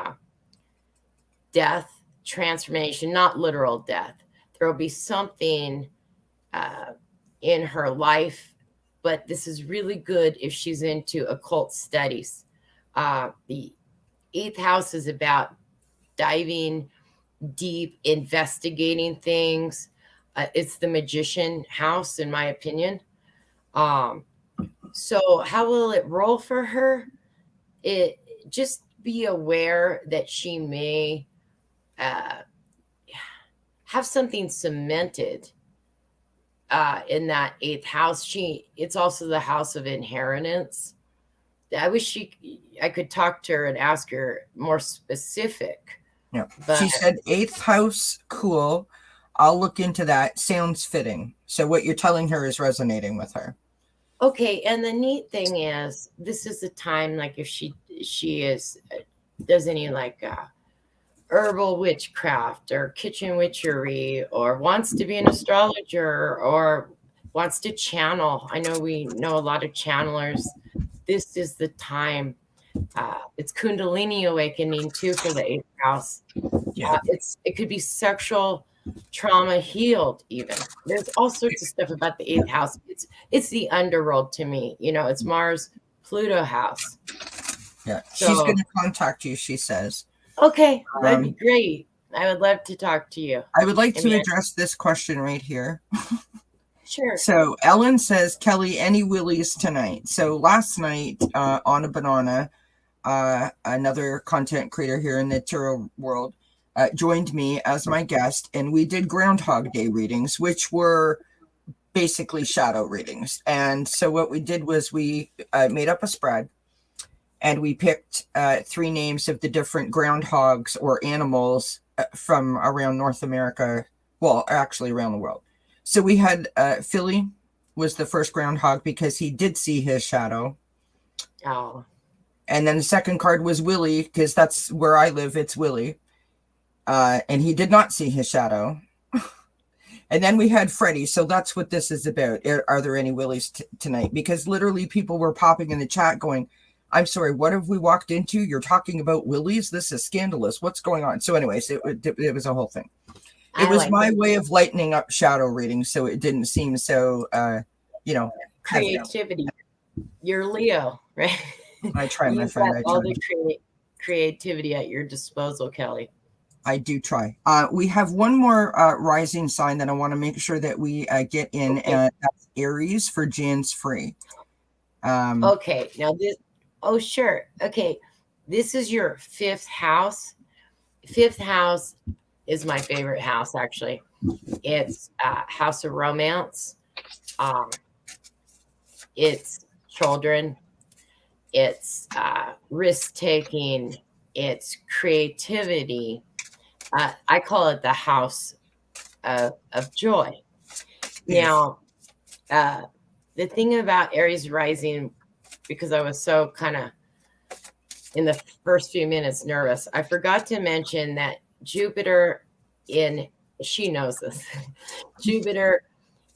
death transformation, not literal death. There will be something in her life, but this is really good if she's into occult studies. The 8th house is about diving deep, investigating things. It's the magician house, in my opinion. So how will it roll for her? It just be aware that she may have something cemented in that 8th house. It's also the house of inheritance. I wish I could talk to her and ask her more specific. Yeah. She said 8th house, cool. I'll look into that. Sounds fitting. So what you're telling her is resonating with her. Okay, and the neat thing is, this is the time, like if she does any like herbal witchcraft or kitchen witchery, or wants to be an astrologer, or wants to channel. I know we know a lot of channelers. This is the time. It's Kundalini awakening too for the 8th house. Yeah. It could be sexual trauma healed even. There's all sorts of stuff about the 8th house. It's the underworld to me. It's Mars Pluto house. Yeah. So, she's going to contact you, she says. Okay, that'd be great. I would love to talk to you. I would like to address this question right here. Sure. So Ellen says, Kelly, any willies tonight? So last night on a banana, another content creator here in the tarot world, joined me as my guest, and we did Groundhog Day readings, which were basically shadow readings. And so what we did was we made up a spread, and we picked 3 names of the different groundhogs or animals from around North America, well, actually around the world. So we had Philly was the first groundhog because he did see his shadow. Oh. And then the second card was Willie, because that's where I live. It's Willie. And he did not see his shadow. And then we had Freddie. So that's what this is about. Are there any Willies tonight? Because literally people were popping in the chat going, I'm sorry, what have we walked into? You're talking about Willies? This is scandalous. What's going on? So anyways, it was a whole thing. It was my way of lightening up shadow reading, so it didn't seem so, creativity. You're Leo, right? I try, my friend. All the creativity at your disposal, Kelly. I do try. We have one more rising sign that I want to make sure that we get in. Okay. That's Aries for Jan's Free. Okay. Now this. Oh, sure. Okay. This is your fifth house. Fifth house is my favorite house, actually. It's house of romance. It's children. It's risk taking. It's creativity. I call it the house of joy. Now, the thing about Aries rising, because I was so kind of in the first few minutes nervous, I forgot to mention that Jupiter in, she knows this, Jupiter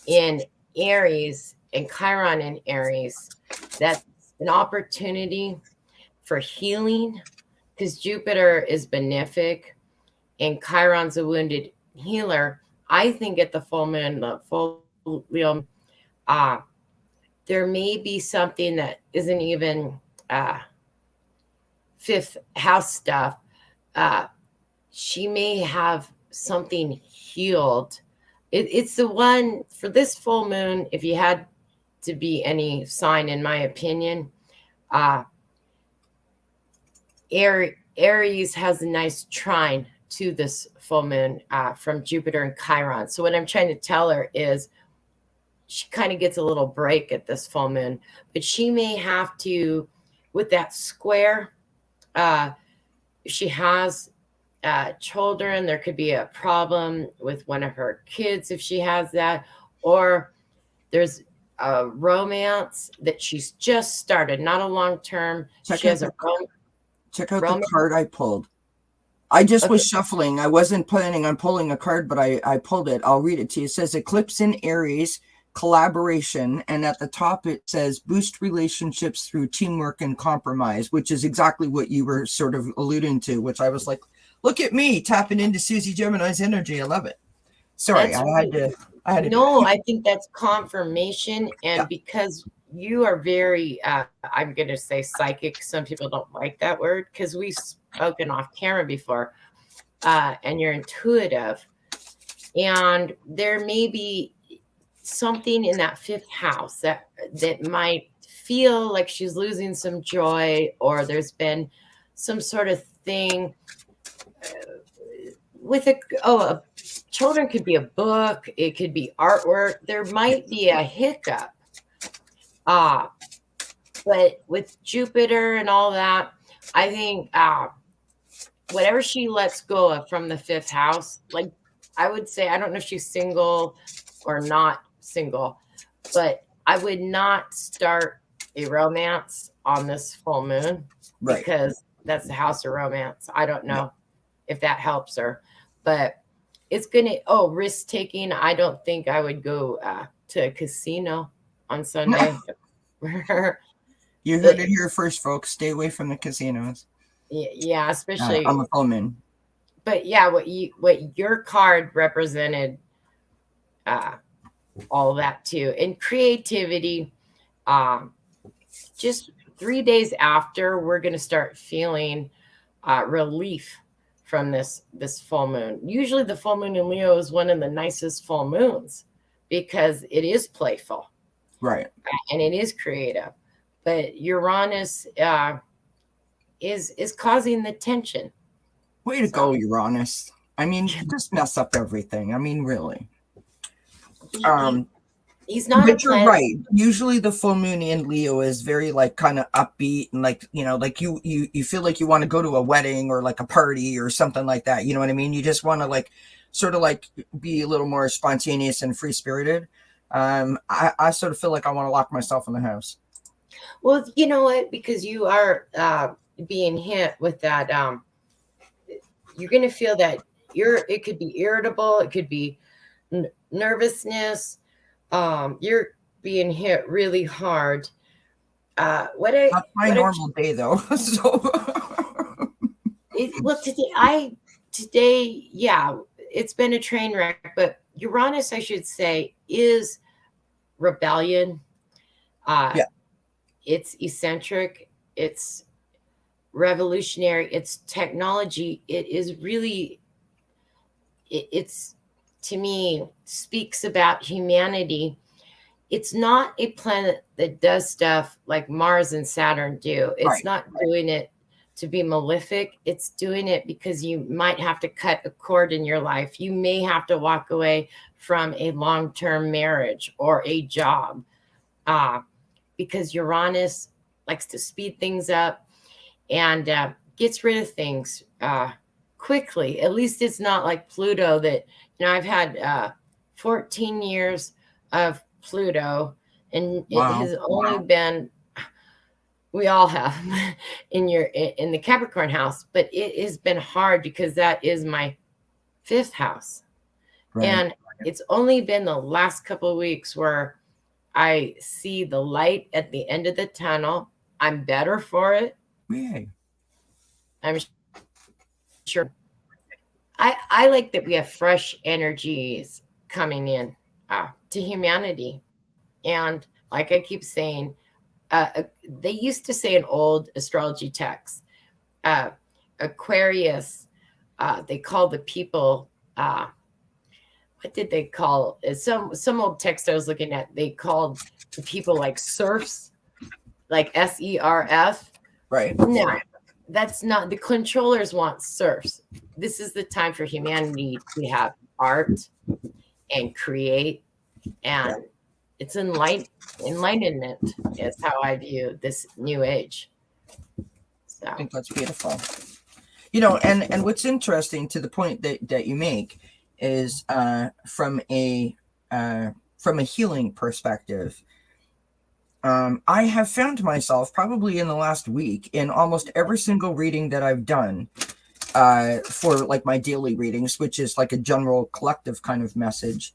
in Aries and Chiron in Aries, that's an opportunity for healing, because Jupiter is benefic and Chiron's a wounded healer. I think at the full moon, there may be something that isn't even fifth house stuff. She may have something healed. It's the one for this full moon. If you had to be any sign, in my opinion, Aries has a nice trine to this full moon from Jupiter and Chiron. So what I'm trying to tell her is she kind of gets a little break at this full moon, but she may have to, with that square, she has children. There could be a problem with one of her kids if she has that, or there's a romance that she's just started, not a long term. She has a check out the card I pulled. I just was shuffling. I wasn't planning on pulling a card, but I pulled it. I'll read it to you. It says Eclipse in Aries, collaboration, and at the top it says boost relationships through teamwork and compromise, which is exactly what you were sort of alluding to, which I was like, look at me tapping into Suzi Gemini's energy. I love it. Sorry, I had to no, I think that's confirmation. And because you are very, I'm going to say psychic. Some people don't like that word because we've spoken off camera before, and you're intuitive. And there may be something in that fifth house that might feel like she's losing some joy, or there's some sort of thing with children. Could be a book, it could be artwork, there might be a hiccup. But with Jupiter and all that, I think whatever she lets go of from the fifth house, like I would say, I don't know if she's single or not single, but I would not start a romance on this full moon, because that's the house of romance. I don't know if that helps her, but it's gonna, risk taking. I don't think I would go to a casino on Sunday. You heard it here first, folks. Stay away from the casinos. Yeah, especially on the full moon. But yeah, what your card represented, all that too, and creativity. Just 3 days after, we're going to start feeling relief from this full moon. Usually the full moon in Leo is one of the nicest full moons because it is playful, right, and it is creative. But Uranus is causing the tension. Way to go, Uranus. I mean, just mess up everything. I mean, really. He's not. But you're right. Usually the full moon in Leo is very like kind of upbeat and like, you know, like you feel like you want to go to a wedding or like a party or something like that. You know what I mean? You just want to like sort of like be a little more spontaneous and free spirited. I sort of feel like I want to lock myself in the house. Well, you know what? Because you are being hit with that. You're going to feel that it could be irritable. It could be nervousness. You're being hit really hard. That's my normal day though. So today, yeah, it's been a train wreck, but Uranus, I should say, is rebellion. It's eccentric. It's revolutionary. It's technology. It is really it's, to me, speaks about humanity. It's not a planet that does stuff like Mars and Saturn do. It's not doing it to be malefic. It's doing it because you might have to cut a cord in your life. You may have to walk away from a long-term marriage or a job, because Uranus likes to speed things up and gets rid of things quickly. At least it's not like Pluto that, I've had 14 years of Pluto, and it has only been, we all have in the Capricorn house, but it has been hard because that is my 5th house. And it's only been the last couple of weeks where I see the light at the end of the tunnel. I'm better for it. Yay. I'm sure. I like that we have fresh energies coming in to humanity. And like I keep saying, they used to say in old astrology texts, Aquarius, they call the people, what did they call it? Some old text I was looking at, they called the people like serfs, like SERF. Right. No, that's not, the controllers want serfs. This is the time for humanity to have art and create, and it's enlightenment is how I view this new age. So I think that's beautiful. And what's interesting to the point that you make is from a healing perspective. I have found myself probably in the last week in almost every single reading that I've done for like my daily readings, which is like a general collective kind of message,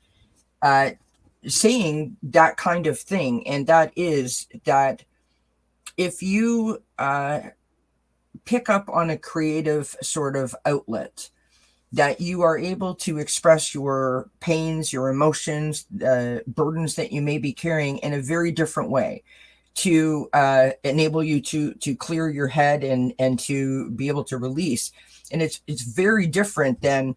saying that kind of thing. And that is that if you pick up on a creative sort of outlet, that you are able to express your pains, your emotions, burdens that you may be carrying in a very different way, to enable you to clear your head and to be able to release. And it's very different than,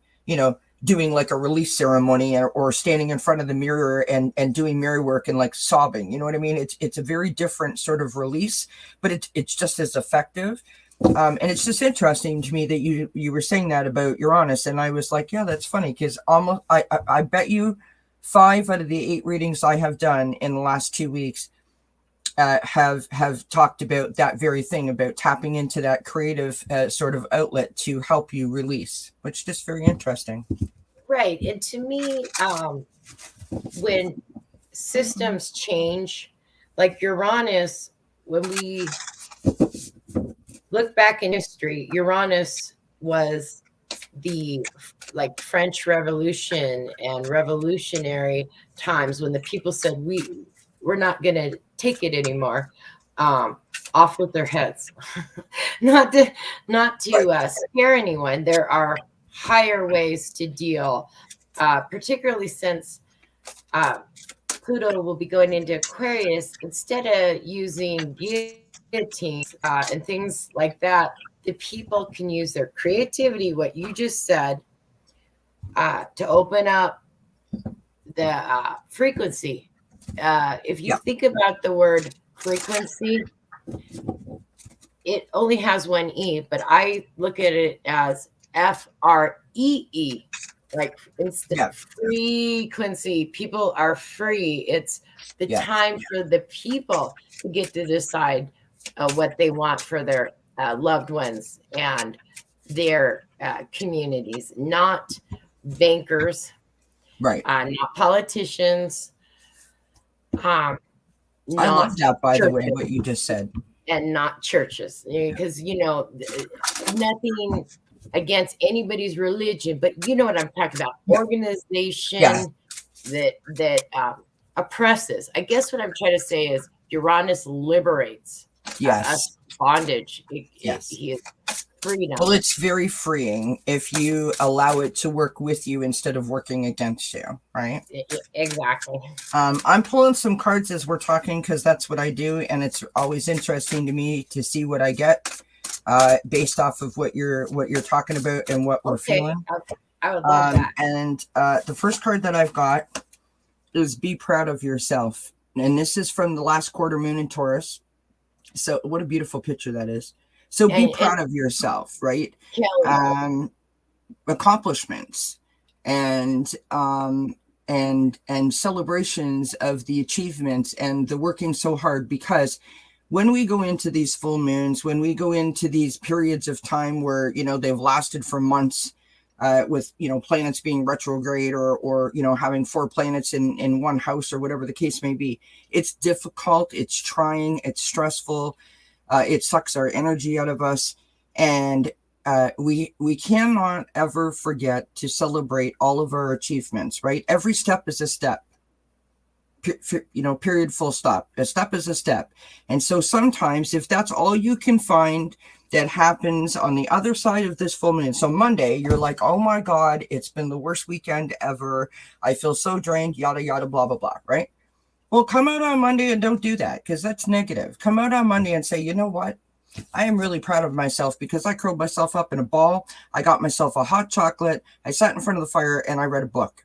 doing like a release ceremony or standing in front of the mirror and doing mirror work and like sobbing. You know what I mean? It's a very different sort of release, but it's just as effective. And it's just interesting to me that you were saying that about Uranus, and I was like, yeah, that's funny, because almost I bet you 5 out of the 8 readings I have done in the last 2 weeks have talked about that very thing, about tapping into that creative sort of outlet to help you release, which is just very interesting. Right. And to me, when systems change, like Uranus, when we look back in history, Uranus was the like French Revolution and revolutionary times when the people said we're not going to take it anymore. Off with their heads. not to scare anyone. There are higher ways to deal, particularly since Pluto will be going into Aquarius. Instead of using guillotines and things like that, the people can use their creativity, what you just said, to open up the frequency. If you think about the word frequency, it only has one E, but I look at it as FREE, like instead frequency. People are free. It's the time for the people to get to decide what they want for their loved ones and their communities, not bankers, not politicians. I love that, by the way, what you just said. And not churches, because nothing against anybody's religion, but you know what I'm talking about. Organization that oppresses. I guess what I'm trying to say is Uranus liberates us from bondage. He is freedom. Well, it's very freeing if you allow it to work with you instead of working against you, right? Exactly. I'm pulling some cards as we're talking because that's what I do, and it's always interesting to me to see what I get based off of what you're talking about and what we're feeling. I would love that. And the first card that I've got is Be Proud of Yourself. And this is from the last quarter moon in Taurus. So what a beautiful picture that is. So be proud of yourself, right? Kelly. Accomplishments and celebrations of the achievements and the working so hard, because when we go into these full moons, when we go into these periods of time where, you know, they've lasted for months, with, you know, planets being retrograde or, you know, having 4 planets in one house or whatever the case may be, it's difficult, it's trying, it's stressful, it sucks our energy out of us. And we cannot ever forget to celebrate all of our achievements, right? Every step is a step. You know, period, full stop. A step is a step. And so sometimes if that's all you can find that happens on the other side of this full moon, so Monday, you're like, oh my God, it's been the worst weekend ever. I feel so drained, yada, yada, blah, blah, blah, right? Well, come out on Monday and don't do that, because that's negative. Come out on Monday and say, you know what? I am really proud of myself because I curled myself up in a ball. I got myself a hot chocolate. I sat in front of the fire and I read a book.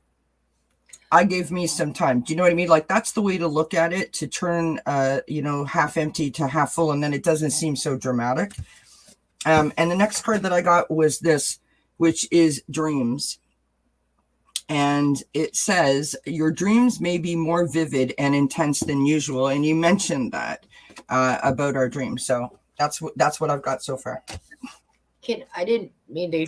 I gave me some time. Do you know what I mean? Like, that's the way to look at it, to turn, you know, half empty to half full. And then it doesn't seem so dramatic. And the next card that I got was this, which is dreams. And it says, your dreams may be more vivid and intense than usual. And you mentioned that about our dreams. So that's what I've got so far. I didn't mean to.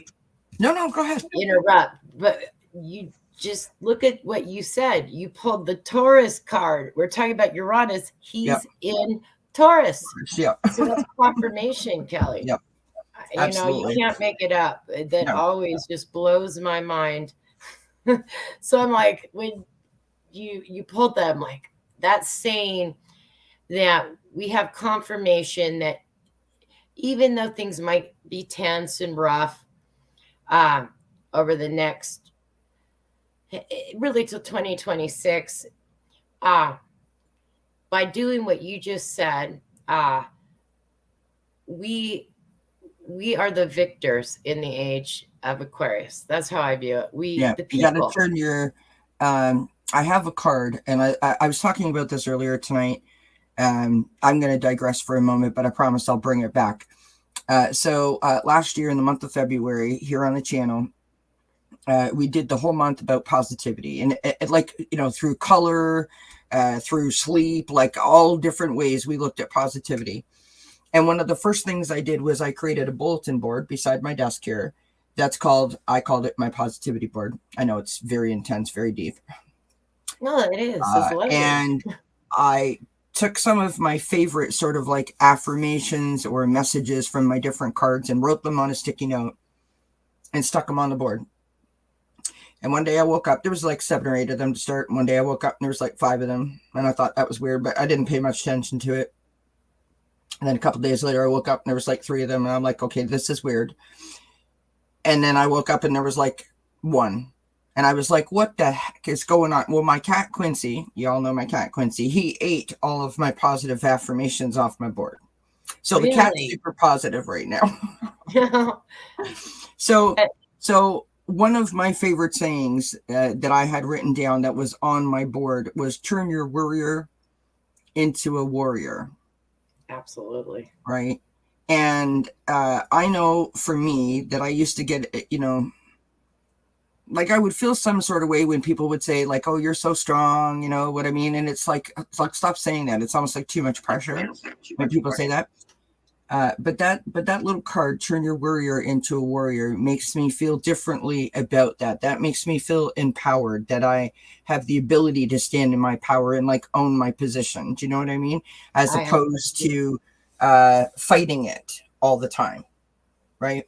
No, go ahead. Interrupt, but you just look at what you said. You pulled the Taurus card. We're talking about Uranus. He's in Taurus. Yeah. So that's confirmation, Kelly. Yep. Absolutely. You know, you can't make it up. That always just blows my mind. So I'm like, when you pulled that, I'm like, that's saying that we have confirmation that even though things might be tense and rough over the next, really till 2026, by doing what you just said, we are the victors in the age of Aquarius. That's how I view it. The people. You got to turn your. I have a card, and I was talking about this earlier tonight. I'm going to digress for a moment, but I promise I'll bring it back. So last year in the month of February, here on the channel, we did the whole month about positivity, and it like, you know, through color, through sleep, like all different ways we looked at positivity. And one of the first things I did was I created a bulletin board beside my desk here. I called it my positivity board. I know it's very intense, very deep. No, it is. It's lovely. And I took some of my favorite sort of like affirmations or messages from my different cards and wrote them on a sticky note and stuck them on the board. And one day I woke up, there was like 7 or 8 of them to start. One day I woke up and there was like 5 of them. And I thought that was weird, but I didn't pay much attention to it. And then a couple of days later, I woke up and there was like 3 of them. And I'm like, okay, this is weird. And then I woke up and there was like 1. And I was like, what the heck is going on? Well, my cat Quincy, you all know my cat Quincy, he ate all of my positive affirmations off my board. So really? The cat's super positive right now. So one of my favorite sayings that I had written down that was on my board was, turn your worrier into a warrior. Absolutely. Right. And I know for me that I used to get, you know, like I would feel some sort of way when people would say like, oh, you're so strong, you know what I mean? And it's like, stop saying that. It's almost like too much pressure when people say that. But that little card, turn your worrier into a warrior, makes me feel differently about that. That makes me feel empowered, that I have the ability to stand in my power and like own my position. Do you know what I mean? As opposed to fighting it all the time. Right.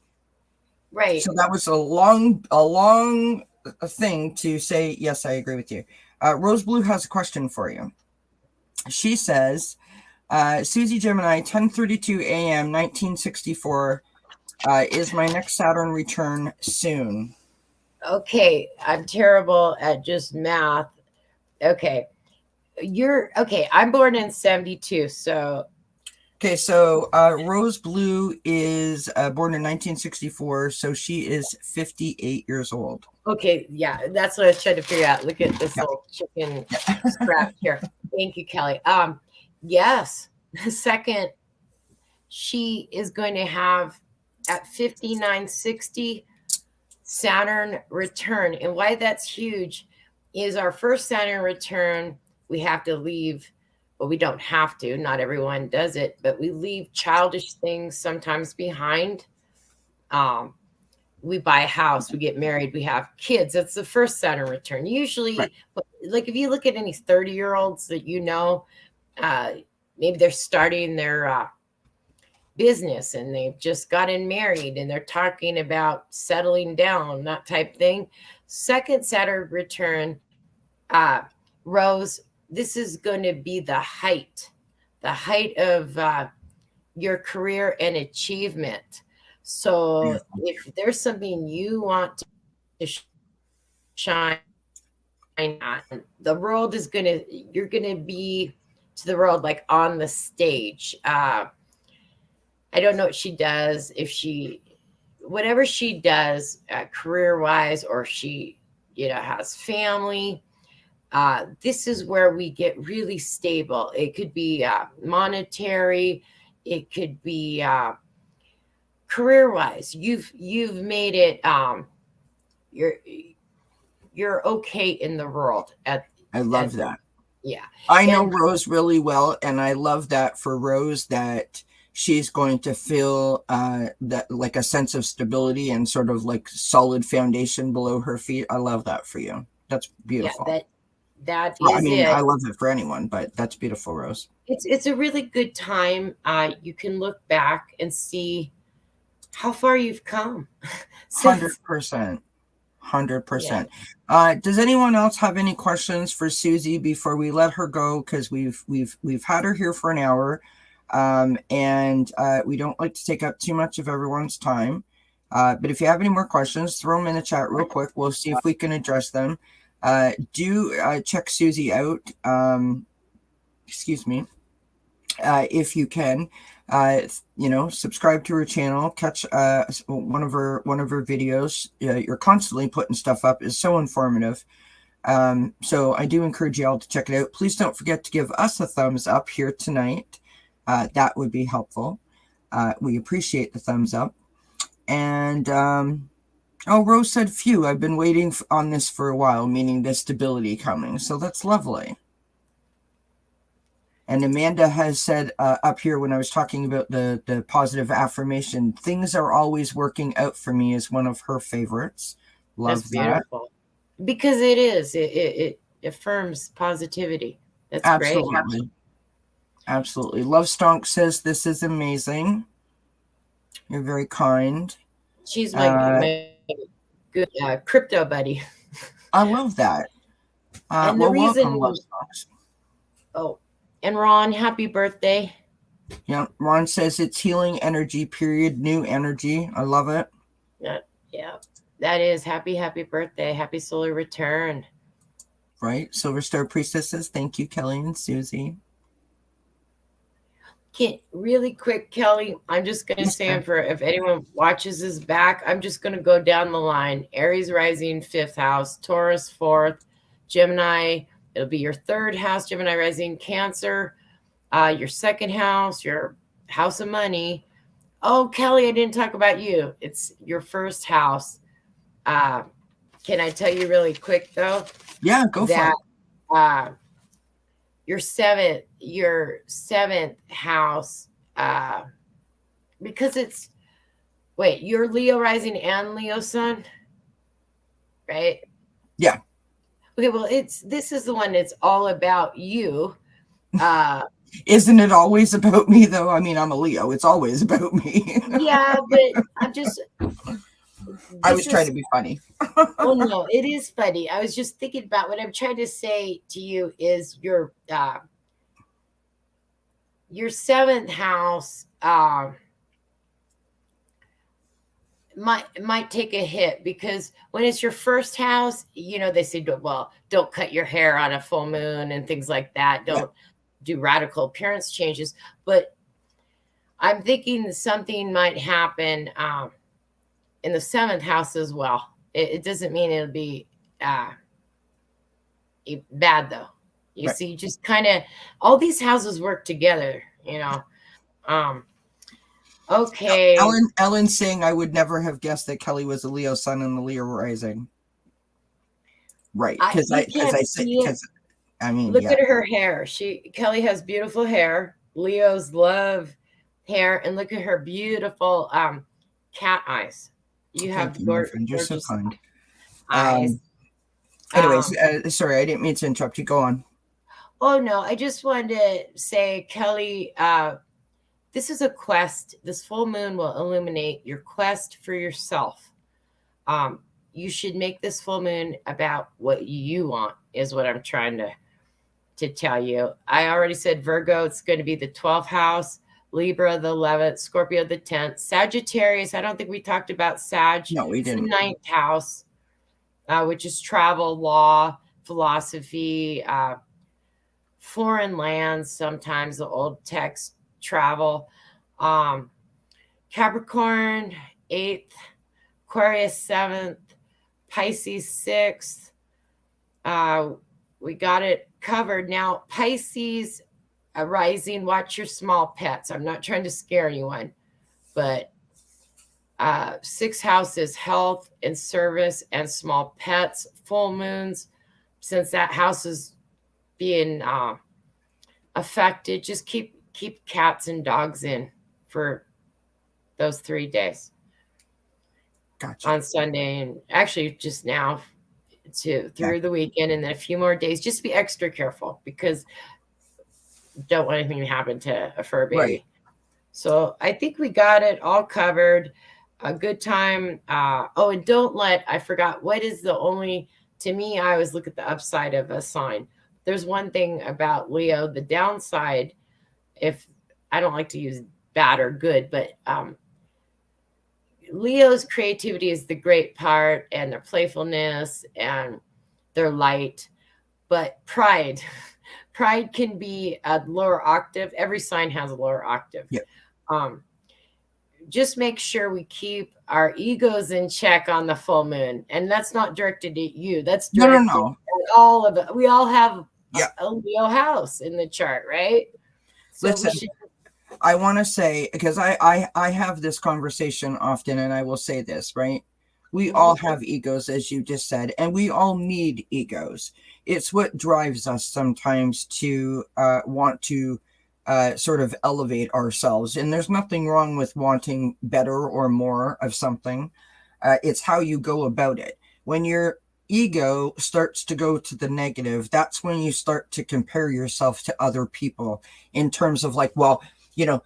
Right. So that was a long thing to say, yes, I agree with you. Rose Blue has a question for you. She says, Suzi Gemini, 10:32 a.m., 1964. Is my next Saturn return soon? Okay. I'm terrible at just math. Okay. I'm born in 72. So Okay, so Rose Blue is born in 1964, so she is 58 years old. Okay, yeah, that's what I was trying to figure out. Look at this Yeah. little chicken scrap here. Thank you, Kelly. Yes, second, she is going to have at 5960 Saturn return. And why that's huge is our first Saturn return, we have to leave, but we don't have to. Not everyone does it, but we leave childish things sometimes behind. Um, we buy a house, we get married, we have kids. That's the first Saturn return. Right. Usually, like if you look at any 30-year-olds that you know, uh, maybe they're starting their business and they've just gotten married and they're talking about settling down, that type thing. Second Saturn return, Rose, this is going to be the height of your career and achievement. So Beautiful. if there's something you want to shine on, the world is going to, you're going to be to the world like on the stage. I don't know what she does, if she, whatever she does career wise, or she, has family. This is where we get really stable. It could be monetary, it could be career wise. You've made it. You're you're okay in the world I at love that. yeah. I know And Rose really well, and I love that for Rose that she's going to feel that like a sense of stability and sort of like solid foundation below her feet. I love that for you. That's yeah, beautiful. that Well, I is mean, it. I love it for anyone, but that's beautiful, Rose. It's a really good time. You can look back and see how far you've come since. 100%. Yeah. 100%. Does anyone else have any questions for Suzi before we let her go? Because we've had her here for an hour, and we don't like to take up too much of everyone's time. But if you have any more questions, throw them in the chat real quick. We'll see if we can address them. Do check Suzi out. Excuse me. If you can, subscribe to her channel, catch one of her videos. You're constantly putting stuff up. Is so informative. So I do encourage you all to check it out. Please don't forget to give us a thumbs up here tonight. That would be helpful. We appreciate the thumbs up. And Rose said, "Phew, I've been waiting on this for a while," meaning the stability coming. So that's lovely. And Amanda has said up here when I was talking about the positive affirmation, "Things are always working out for me," is one of her favorites. Love That's that. beautiful. Because it is. It affirms positivity. That's great. Absolutely. Absolutely. Love Stonk says, "This is amazing. You're very kind." She's my good crypto buddy. I love that. And the Well, reason, welcome, Love Stonks. oh, and Ron, happy birthday. Yeah, Ron says it's healing energy, period. New energy. I love it. Yeah, that is happy birthday. Happy solar return. Right. Silver Star Priestesses. Thank you, Kelly and Suzi. Really quick, Kelly, I'm just going to say, for if anyone watches this back, I'm just going to go down the line. Aries rising, 5th house, Taurus, 4th, Gemini, it'll be your 3rd house, Gemini rising, Cancer, your 2nd house, your house of money. Oh, Kelly, I didn't talk about you. It's your 1st house. Can I tell you really quick, though? Yeah, go for it. Your seventh house, because it's, wait, you're Leo rising and Leo sun, right? Yeah. Okay, well, this is the one that's all about you. Isn't it always about me, though? I mean, I'm a Leo. It's always about me. Yeah, but I'm just. I was trying to be funny. Oh no, it is funny. I was just thinking about what I'm trying to say to you is your 7th house might take a hit, because when it's your 1st house, they say, well, don't cut your hair on a full moon and things like that. Don't do radical appearance changes. But I'm thinking something might happen in the 7th house as well. It doesn't mean it'll be bad though. You Right. see, just kind of all these houses work together, you know. Okay. Ellen's saying I would never have guessed that Kelly was a Leo sun and a Leo rising. Right. You can't see it. I mean, Look yeah. at her hair. Kelly has beautiful hair. Leos love hair, and look at her beautiful cat eyes. You have gorgeous so kind. eyes. Anyways, sorry, I didn't mean to interrupt you. Go on. Oh no, I just wanted to say, Kelly, this is a quest. This full moon will illuminate your quest for yourself. You should make this full moon about what you want, is what I'm trying to tell you. I already said Virgo, it's going to be the 12th house, Libra, the 11th, Scorpio, the 10th, Sagittarius. I don't think we talked about Sag. No, we didn't. It's the 9th house, which is travel, law, philosophy, foreign lands, sometimes the old text travel. Capricorn, 8th, Aquarius, 7th, Pisces, 6th. We got it covered. Now, Pisces rising, watch your small pets. I'm not trying to scare anyone, but 6th house is health and service and small pets. Full moons, since that house is being affected, just keep cats and dogs in for those 3 days. Gotcha. On Sunday, and actually just now through the weekend, and then a few more days. Just be extra careful, because don't want anything to happen to a fur baby. Right. So I think we got it all covered. A good time. And I forgot, what is the only, to me, I always look at the upside of a sign. There's one thing about Leo, the downside, if I don't like to use bad or good, but Leo's creativity is the great part, and their playfulness and their light. But pride can be a lower octave. Every sign has a lower octave. Yep. Just make sure we keep our egos in check on the full moon. And that's not directed at you. That's directed at all of it. We all have a Leo house in the chart, right? So listen, I want to say, because I have this conversation often, and I will say this, right? We all have egos, as you just said, and we all need egos. It's what drives us sometimes to want to sort of elevate ourselves. And there's nothing wrong with wanting better or more of something. It's how you go about it. When your ego starts to go to the negative, that's when you start to compare yourself to other people in terms of like, well,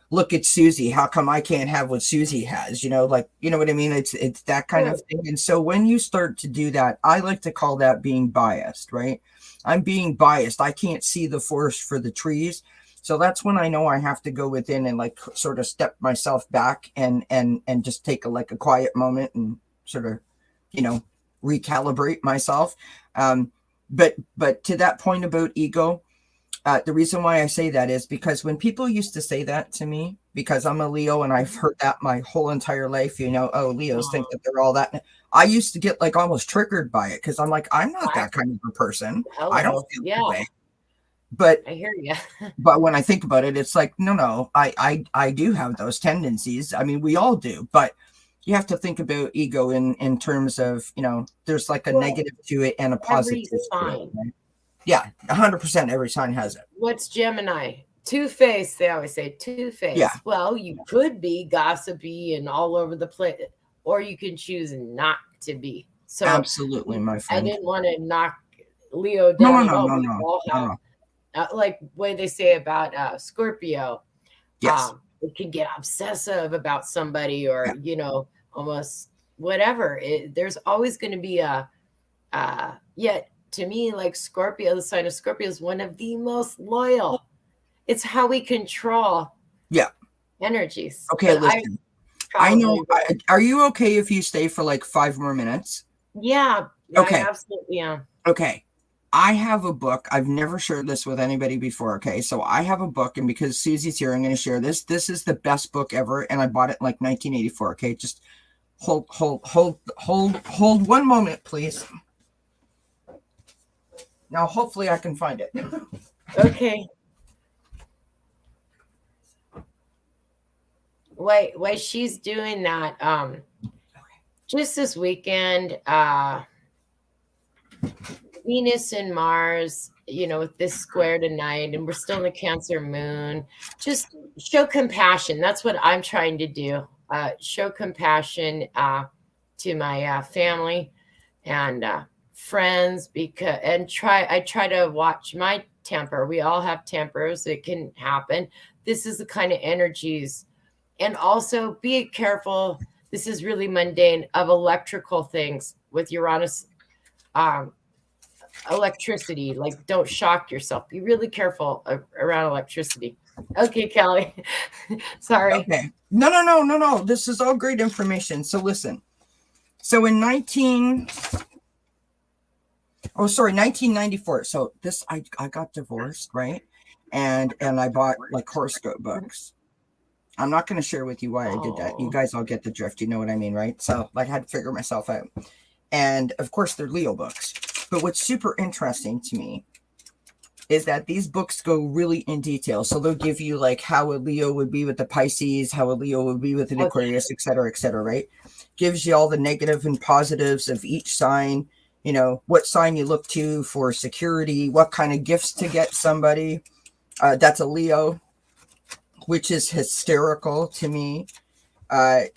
look at Suzi. How come I can't have what Suzi has? You know what I mean? It's that kind of thing. And so when you start to do that, I like to call that being biased, right? I'm being biased. I can't see the forest for the trees. So that's when I know I have to go within and like sort of step myself back and just take a quiet moment and sort of, recalibrate myself. But to that point about ego, the reason why I say that is because when people used to say that to me, because I'm a Leo and I've heard that my whole entire life, Leos think that they're all that. I used to get like almost triggered by it, because I'm like, I'm not that kind of a person. I don't feel that way. But I hear you. But when I think about it, it's like, no, I do have those tendencies. I mean, we all do, but you have to think about ego in terms of, there's like a negative to it and a positive to it. Right? Yeah, 100% every sign has it. What's Gemini? Two-faced, they always say, two-faced. Yeah. Well, you could be gossipy and all over the place, or you can choose not to be. So absolutely, my friend. I didn't want to knock Leo down. No. Like what they say about Scorpio. Yes. It can get obsessive about somebody, or almost whatever. There's always going to be yet to me, like Scorpio, the sign of Scorpio is one of the most loyal. It's how we control energies. Okay, listen. I know. Are you okay if you stay for like 5 more minutes? Yeah. Okay. I absolutely am. Okay. I have a book. I've never shared this with anybody before. Okay. So I have a book, and because Suzi's here, I'm going to share this. This is the best book ever. And I bought it in like 1984. Okay. Just hold one moment, please. Now, hopefully I can find it. Okay. While she's doing that, just this weekend, Venus and Mars, with this square tonight, and we're still in the Cancer moon. Just show compassion. That's what I'm trying to do. Show compassion to my family and friends, I try to watch my temper. We all have tempers. It can happen. This is the kind of energies, and also be careful. This is really mundane of electrical things with Uranus. Electricity, like, don't shock yourself. Be really careful around electricity. Okay, Kelly. Sorry. Okay. No. This is all great information. So listen. So in 1994. So this, I got divorced, right? And I bought like horoscope books. I'm not going to share with you why I did that. You guys all get the drift. You know what I mean, right? So like I had to figure myself out. And of course they're Leo books. But what's super interesting to me is that these books go really in detail. So they'll give you like how a Leo would be with the Pisces, how a Leo would be with an Aquarius, et cetera, right? Gives you all the negative and positives of each sign, what sign you look to for security, what kind of gifts to get somebody. That's a Leo, which is hysterical to me.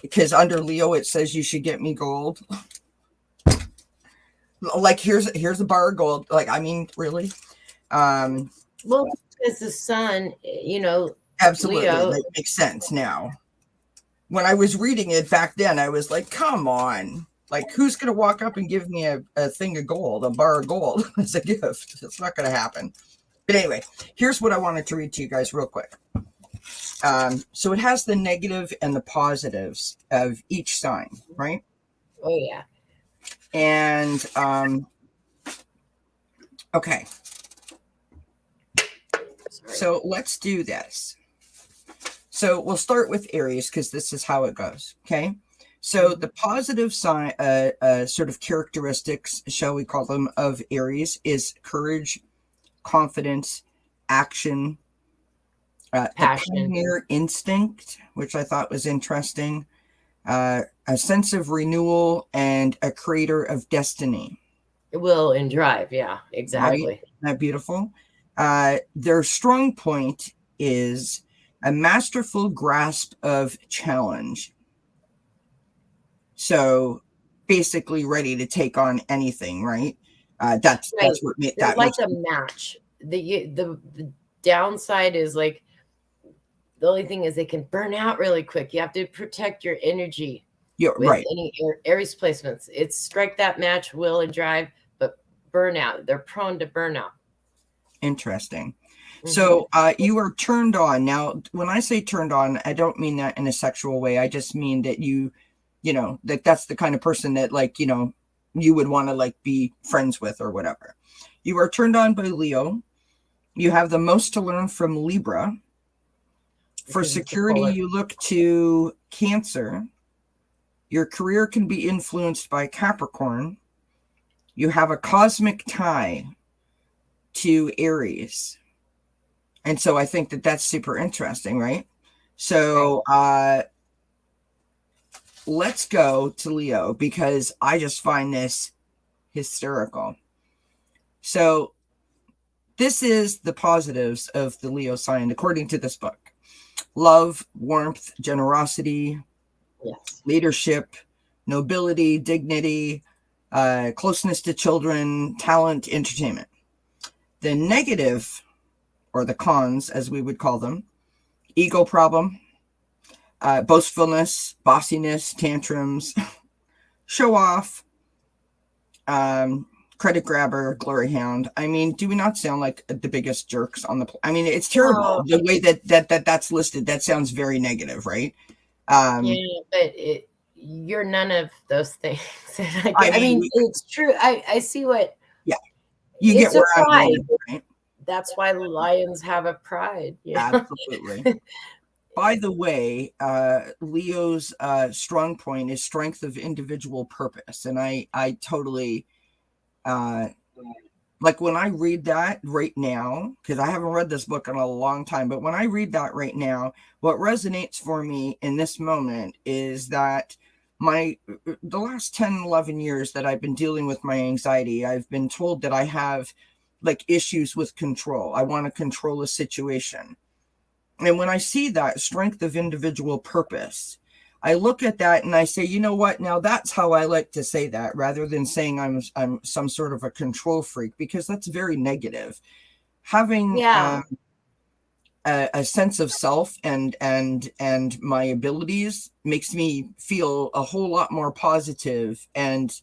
Because under Leo, it says you should get me gold. Like here's a bar of gold. Like, I mean, really? Well, because the sun, absolutely, Leo. that makes sense now. When I was reading it back then, I was like, come on. Like, who's going to walk up and give me a thing of gold, a bar of gold as a gift? It's not going to happen. But anyway, here's what I wanted to read to you guys real quick. So it has the negative and the positives of each sign, right? Oh, yeah. And, okay. So let's do this. So we'll start with Aries because this is how it goes. Okay. So the positive sign, sort of characteristics, shall we call them, of Aries is courage, confidence, action, the pioneer instinct, which I thought was interesting, a sense of renewal, and a creator of destiny. Will and drive. Yeah, exactly. Right? Isn't that beautiful? Their strong point is a masterful grasp of challenge. So basically ready to take on anything, right? That's what made that like a match. The downside is like the only thing is they can burn out really quick. You have to protect your energy. Yeah, with right. Any Aries placements, it's strike that match, will and drive, but burnout. They're prone to burnout. Interesting. So you are turned on. Now, when I say turned on, I don't mean that in a sexual way. I just mean that that's the kind of person that, like, you would want to like be friends with or whatever. You are turned on by Leo. You have the most to learn from Libra. For security, you look to Cancer. Your career can be influenced by Capricorn. You have a cosmic tie to Aries. And so I think that that's super interesting, right? So let's go to Leo because I just find this hysterical. So this is the positives of the Leo sign, according to this book. Love, warmth, generosity, leadership, nobility, dignity, closeness to children, talent, entertainment. The negative, or the cons, as we would call them, ego problem, boastfulness, bossiness, tantrums, show off, credit grabber, glory hound. I mean, do we not sound like the biggest jerks on the planet? I mean, it's terrible the way that's listed. That sounds very negative, right? Yeah, but you're none of those things. I mean, it's true. I see what. Yeah. You get It's a where I'm pride. going, right? That's why lions have a pride. Yeah. Absolutely. By the way, Leo's strong point is strength of individual purpose, and I totally like when I read that right now, because I haven't read this book in a long time, but when I read that right now, what resonates for me in this moment is that the last 10, 11 years that I've been dealing with my anxiety, I've been told that I have like issues with control. I want to control a situation. And when I see that strength of individual purpose, I look at that and I say, you know what? Now that's how I like to say that, rather than saying I'm some sort of a control freak, because that's very negative. Having Yeah. a sense of self and my abilities makes me feel a whole lot more positive. And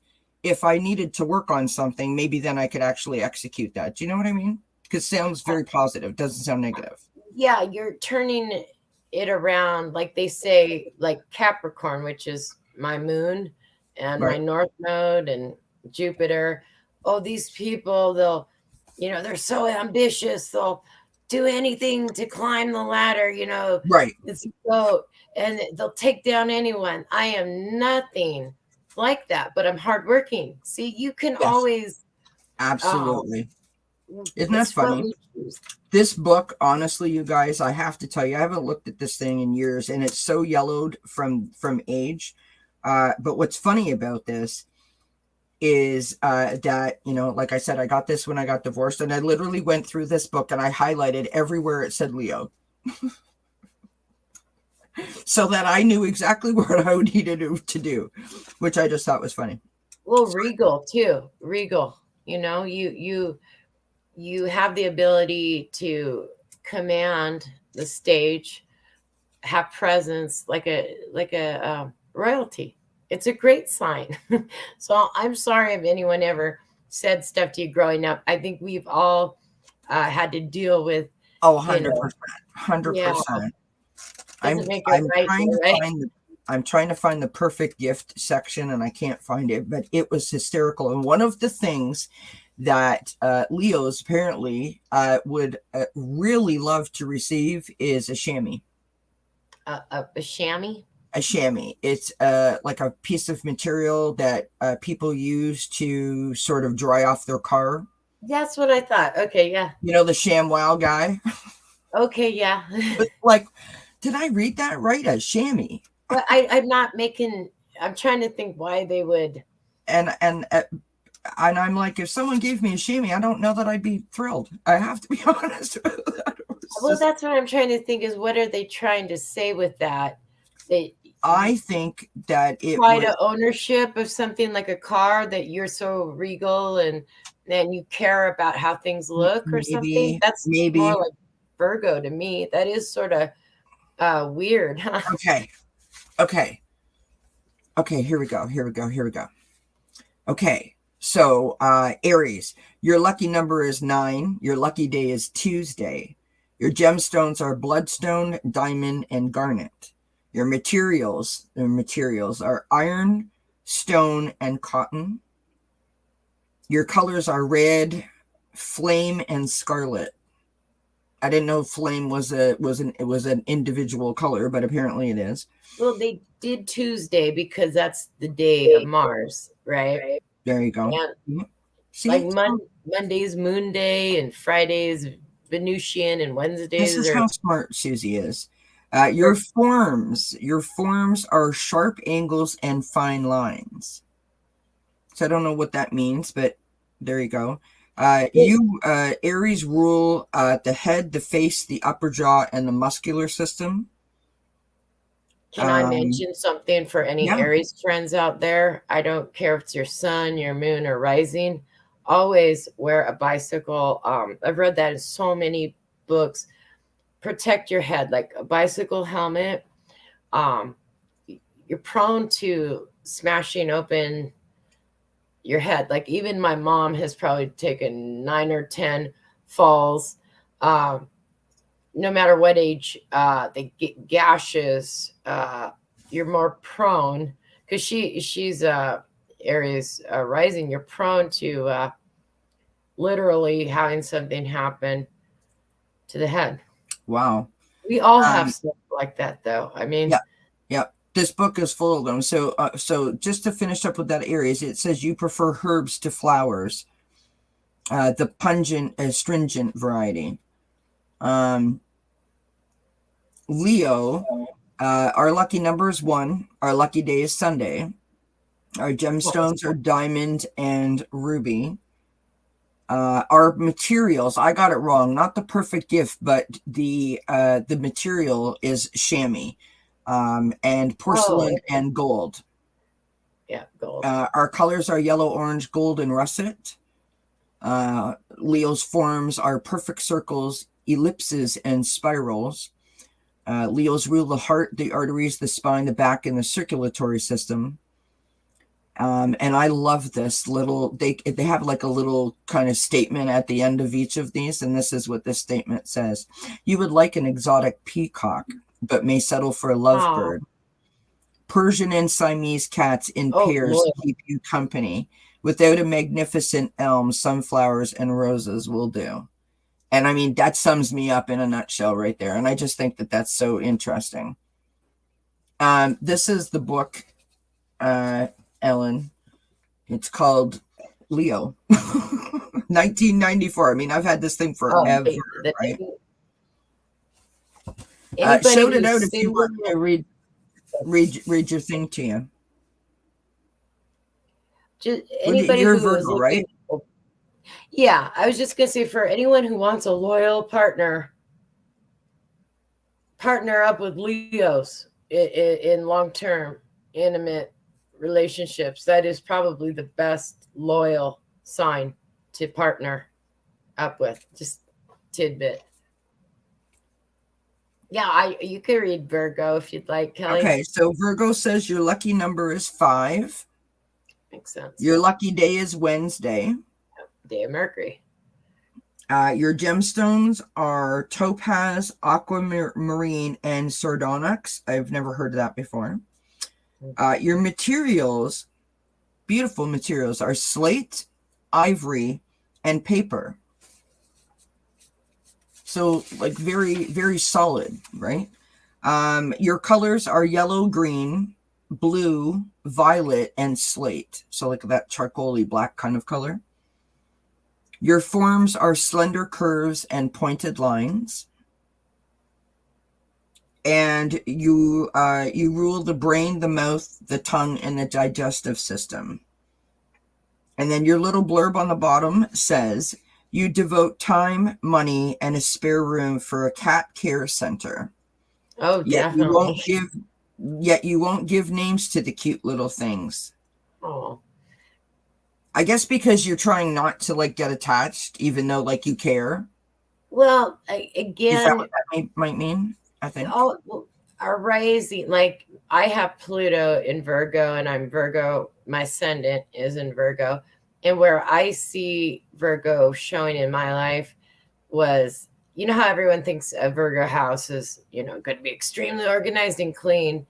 if I needed to work on something, maybe then I could actually execute that. Do you know what I mean? Because it sounds very positive. Doesn't sound negative. Yeah, you're turning it around, like they say, like Capricorn, which is my moon and my Right. north node and Jupiter. Oh, these people, they're so ambitious. They'll do anything to climb the ladder, Right. it's a goat, and they'll take down anyone. I am nothing like that, but I'm hardworking. See, you can Yes. always, Absolutely. Isn't that it's what funny? we choose. This book, honestly, you guys, I have to tell you, I haven't looked at this thing in years, and it's so yellowed from age. But what's funny about this is that, like I said, I got this when I got divorced, and I literally went through this book and I highlighted everywhere it said Leo, so that I knew exactly what I needed to do, which I just thought was funny. Well, regal too. Regal. You have the ability to command the stage, have presence like a royalty. It's a great sign. So I'm sorry if anyone ever said stuff to you growing up. I think we've all had to deal with, Oh, you 100%. know, yeah, 100%. doesn't make it right, right? I'm trying to find the perfect gift section and I can't find it, but it was hysterical. And one of the things that Leos apparently would really love to receive is a chamois. A chamois. A chamois. It's like a piece of material that people use to sort of dry off their car. That's what I thought. Okay, yeah. You know, the ShamWow guy. Okay, yeah. But like, did I read that right? A chamois. But I'm not making. I'm trying to think why they would. And I'm like, if someone gave me a chamois, I don't know that I'd be thrilled. I have to be honest with that. Well, that's what I'm trying to think is what are they trying to say with that? They I think that it pride was of ownership of something like a car that you're so regal and you care about how things look or something. That's more maybe. like Virgo to me. That is sort of weird, huh? Okay. Here we go. Okay. So, Aries, your lucky number is 9. Your lucky day is Tuesday. Your gemstones are bloodstone, diamond, and garnet. Your materials are iron, stone, and cotton. Your colors are red, flame, and scarlet. I didn't know flame was an individual color, but apparently it is. Well, they did Tuesday because that's the day of Mars, right? There you go. And like See, Monday's Moon Day and Friday's Venusian and this Wednesdays is are how smart Susie is. Your forms are sharp angles and fine lines. So I don't know what that means, but there you go. Aries rule the head, the face, the upper jaw, and the muscular system. Can I mention something for any Yeah. Aries friends out there? I don't care if it's your sun, your moon, or rising. Always wear a bicycle. I've read that in so many books. Protect your head, like a bicycle helmet. Um, you're prone to smashing open your head. Like even my mom has probably taken 9 or 10 falls. No matter what age, they get gashes. You're more prone because she's Aries rising. You're prone to literally having something happen to the head. Wow. We all have stuff like that, though. I mean, yeah. This book is full of them. So just to finish up with that Aries, it says you prefer herbs to flowers, the pungent, astringent variety. Leo, our lucky number is 1. Our lucky day is Sunday. Our gemstones are diamond and ruby. Our materials, I got it wrong, not the perfect gift, but the material is chamois, and porcelain and gold. Yeah, gold. Our colors are yellow, orange, gold, and russet. Leo's forms are perfect circles, ellipses, and spirals. Leos rule the heart, the arteries, the spine, the back, and the circulatory system. And I love this little, they have like a little kind of statement at the end of each of these. And this is what this statement says. You would like an exotic peacock, but may settle for a lovebird. Persian and Siamese cats in pairs keep you company. Without a magnificent elm, sunflowers and roses will do. And I mean, that sums me up in a nutshell right there. And I just think that that's so interesting. This is the book, Ellen. It's called Leo. 1994. I mean, I've had this thing forever. Right? Shout it out if you want me to read your thing to you. Just anybody You're who Virgo, right? Yeah, I was just gonna say, for anyone who wants a loyal partner up with Leos in long-term intimate relationships, that is probably the best loyal sign to partner up with. Just tidbit. Yeah, you could read Virgo if you'd like, Kelly. Okay, so Virgo says your lucky number is 5. Makes sense. Your lucky day is Wednesday. Day of Mercury. Your gemstones are topaz, aquamarine, and sardonyx. I've never heard of that before. Your materials, beautiful materials, are slate, ivory, and paper. So like very, very solid, right? Your colors are yellow, green, blue, violet, and slate. So like that charcoaly black kind of color. Your forms are slender curves and pointed lines. And you rule the brain, the mouth, the tongue, and the digestive system. And then your little blurb on the bottom says, you devote time, money, and a spare room for a cat care center. Oh, definitely. Yet you won't give names to the cute little things. Oh. I guess because you're trying not to like get attached, even though like you care. Well, again, is that what that might mean? I think. Our rising, like I have Pluto in Virgo, and I'm Virgo. My ascendant is in Virgo, and where I see Virgo showing in my life was, you know how everyone thinks a Virgo house is, going to be extremely organized and clean.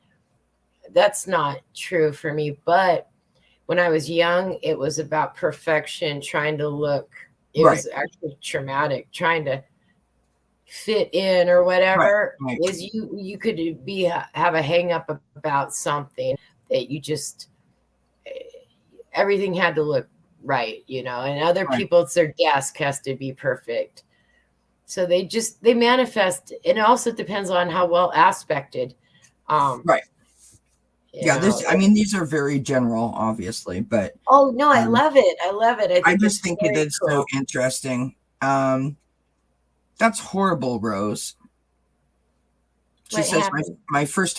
That's not true for me, but when I was young, it was about perfection, trying to look. It was actually traumatic, trying to fit in or whatever. Right. Is you could have a hang up about something that you just, everything had to look right, and other people's, their desk has to be perfect. So they manifest. And it also depends on how well aspected. Right. Yeah, these are very general, obviously, but oh no, I love it. I just think it is cool. So interesting. That's horrible, Rose. She says my first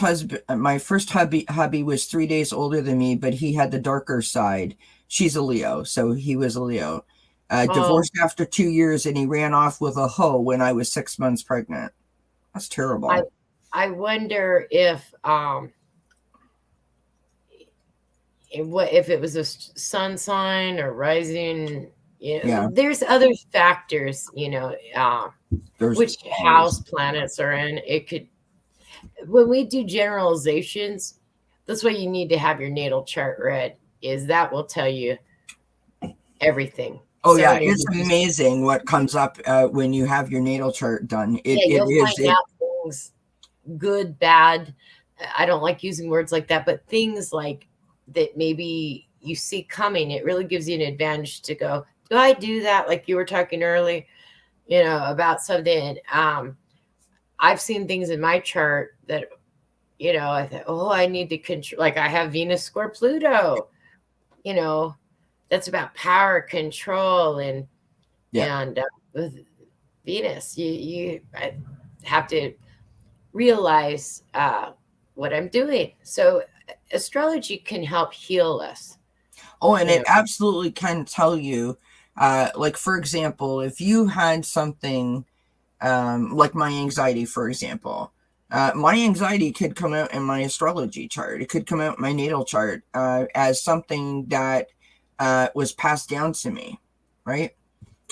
hubby was 3 days older than me, but he had the darker side. She's a Leo, so he was a Leo. Divorced after 2 years, and he ran off with a hoe when I was 6 months pregnant. That's terrible. I wonder if it was a sun sign or rising. There's other factors, which house planets are in. It could, when we do generalizations, that's why you need to have your natal chart read, is that will tell you everything. Oh So yeah, many it's reasons. amazing what comes up when you have your natal chart done. Yeah, It you'll is find it. out things, good, bad. I don't like using words like that, but things like that maybe you see coming, it really gives you an advantage to go, do I do that? Like you were talking earlier, about something. I've seen things in my chart that, I thought, oh, I need to control. Like I have Venus square Pluto, you know, that's about power, control, and Yeah. with Venus, I have to realize what I'm doing. So astrology can help heal us. Oh, and You it know, absolutely can tell you, like for example, if you had something like my anxiety, for example. My anxiety could come out in my astrology chart. It could come out in my natal chart as something that was passed down to me, right?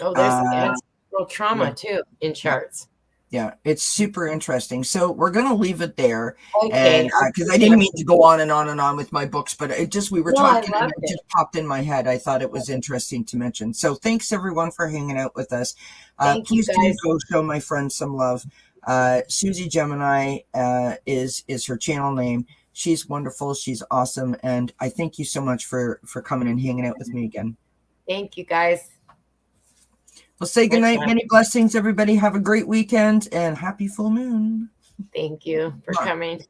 oh, there's Uh, ancestral yeah, trauma too in yeah, charts. yeah. It's super interesting. So we're gonna leave it there, Okay, and because I didn't mean to go on and on and on with my books, but it just we were no, I talking and loved it it. just popped in my head. I thought it was interesting to mention. So thanks everyone for hanging out with us. Thank you Please do guys. go show my friend some love. Suzi Gemini is her channel name. She's wonderful. She's awesome, and I thank you so much for coming and hanging out with me again. Thank you guys. We'll say Much goodnight. love. Many blessings, everybody. Have a great weekend and happy full moon. Thank you for Mwah. coming.